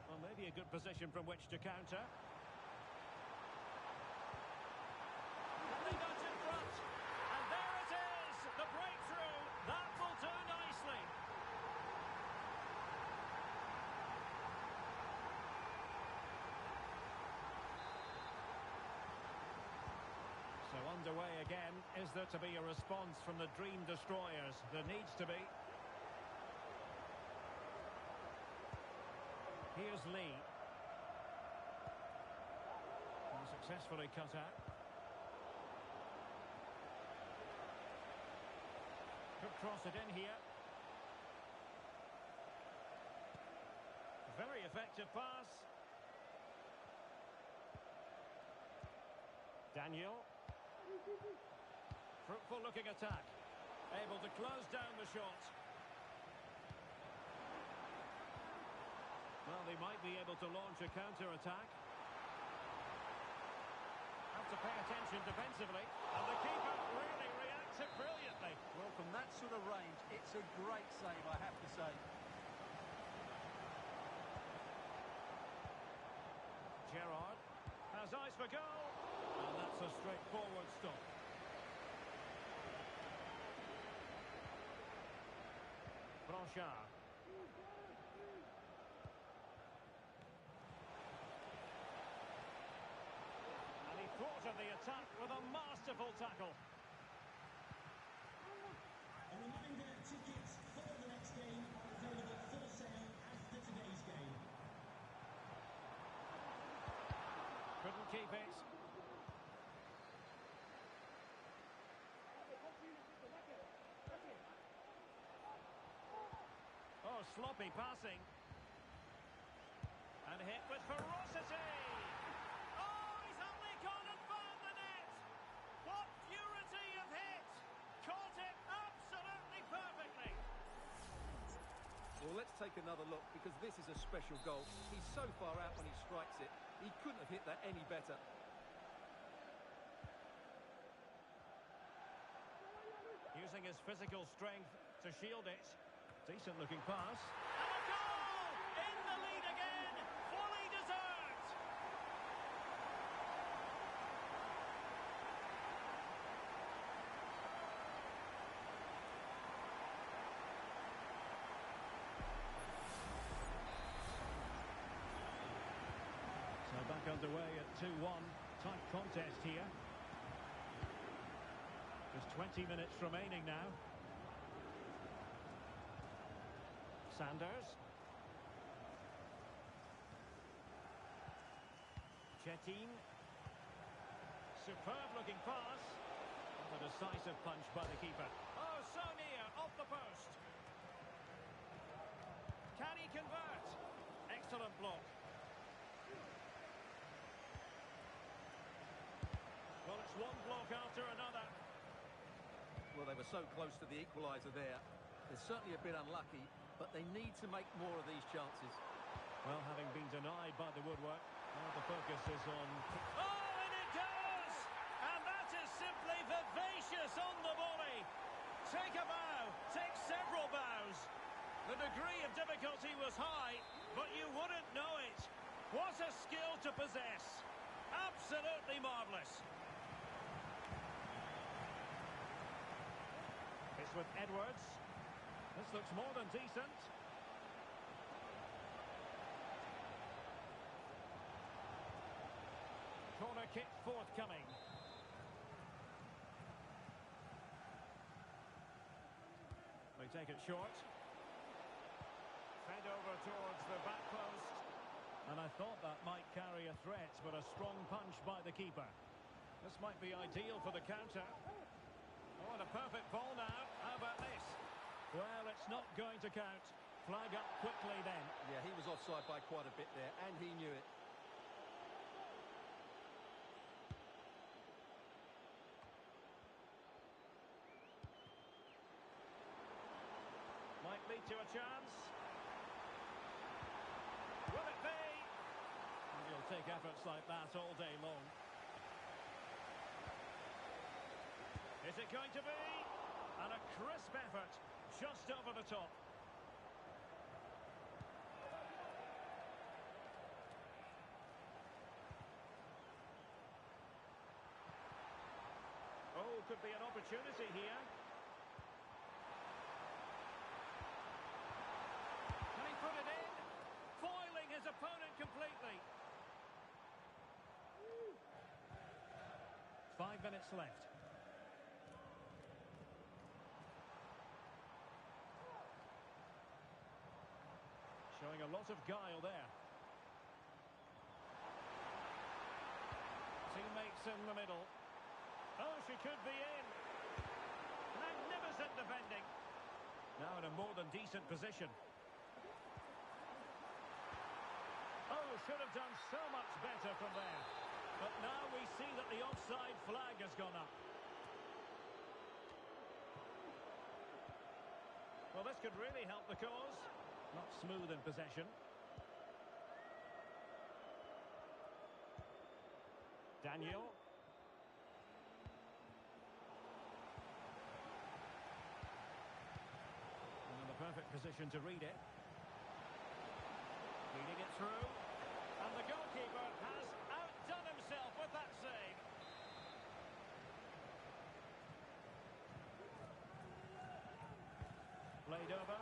Well, maybe a good position from which to counter. And they got in front. And there it is, the breakthrough. underway again. Is there to be a response from the Dream Destroyers? There needs to be. Here's Lee. And successfully cut out. Could cross it in here. Very effective pass. Daniel. Fruitful looking attack. Able to close down the shot. Well, they might be able to launch a counter-attack. Have to pay attention defensively. And the keeper really reacts it brilliantly. Well, from that sort of range, it's a great save, I have to say. Gerrard has eyes for goal. And that's a straightforward stop. Blanchard. And he thwarted the attack with a masterful tackle. A reminder, tickets for the next game are available for sale after today's game. Couldn't keep it. Oh, sloppy passing. And hit with ferocity. Oh, he's only gone and found the net. What purity of hit. Caught it absolutely perfectly. Well, let's take another look, because this is a special goal. He's so far out when he strikes it. He couldn't have hit that any better. Using his physical strength to shield it. Decent looking pass. And a goal! In the lead again! Fully deserved! So back underway at 2-1. Tight contest here. Just 20 minutes remaining now. Sanders. Chetin. Superb looking pass. What a decisive punch by the keeper. Oh, so near, off the post. Can he convert? Excellent block. Well, it's one block after another. Well, they were so close to the equaliser there. They're certainly a bit unlucky, but they need to make more of these chances. Well, having been denied by the woodwork, now the focus is on... Oh, and it goes! And that is simply vivacious on the volley. Take a bow, take several bows. The degree of difficulty was high, but you wouldn't know it. What a skill to possess. Absolutely marvellous. It's with Edwards. This looks more than decent. Corner kick forthcoming. They take it short. Fed over towards the back post. And I thought that might carry a threat, but a strong punch by the keeper. This might be ideal for the counter. Oh, and a perfect ball now. How about this? Well, it's not going to count. Flag up quickly then. Yeah, he was offside by quite a bit there, and he knew it. Might lead to a chance. Will it be? And you'll take efforts like that all day long. Is it going to be? And a crisp effort, just over the top. Oh, could be an opportunity here. Can he put it in? Foiling his opponent completely. 5 minutes left. showing a lot of guile there. Teammates in the middle. Oh, she could be in. Magnificent defending. Now in a more than decent position. Oh, should have done so much better from there. But now we see that the offside flag has gone up. Well, this could really help the cause. Not smooth in possession. Daniel. And in the perfect position to read it. Leading it through. And the goalkeeper has outdone himself with that save. Played over.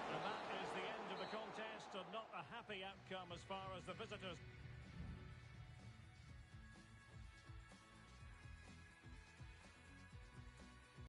And that is the end of the contest, and not a happy outcome as far as the visitors.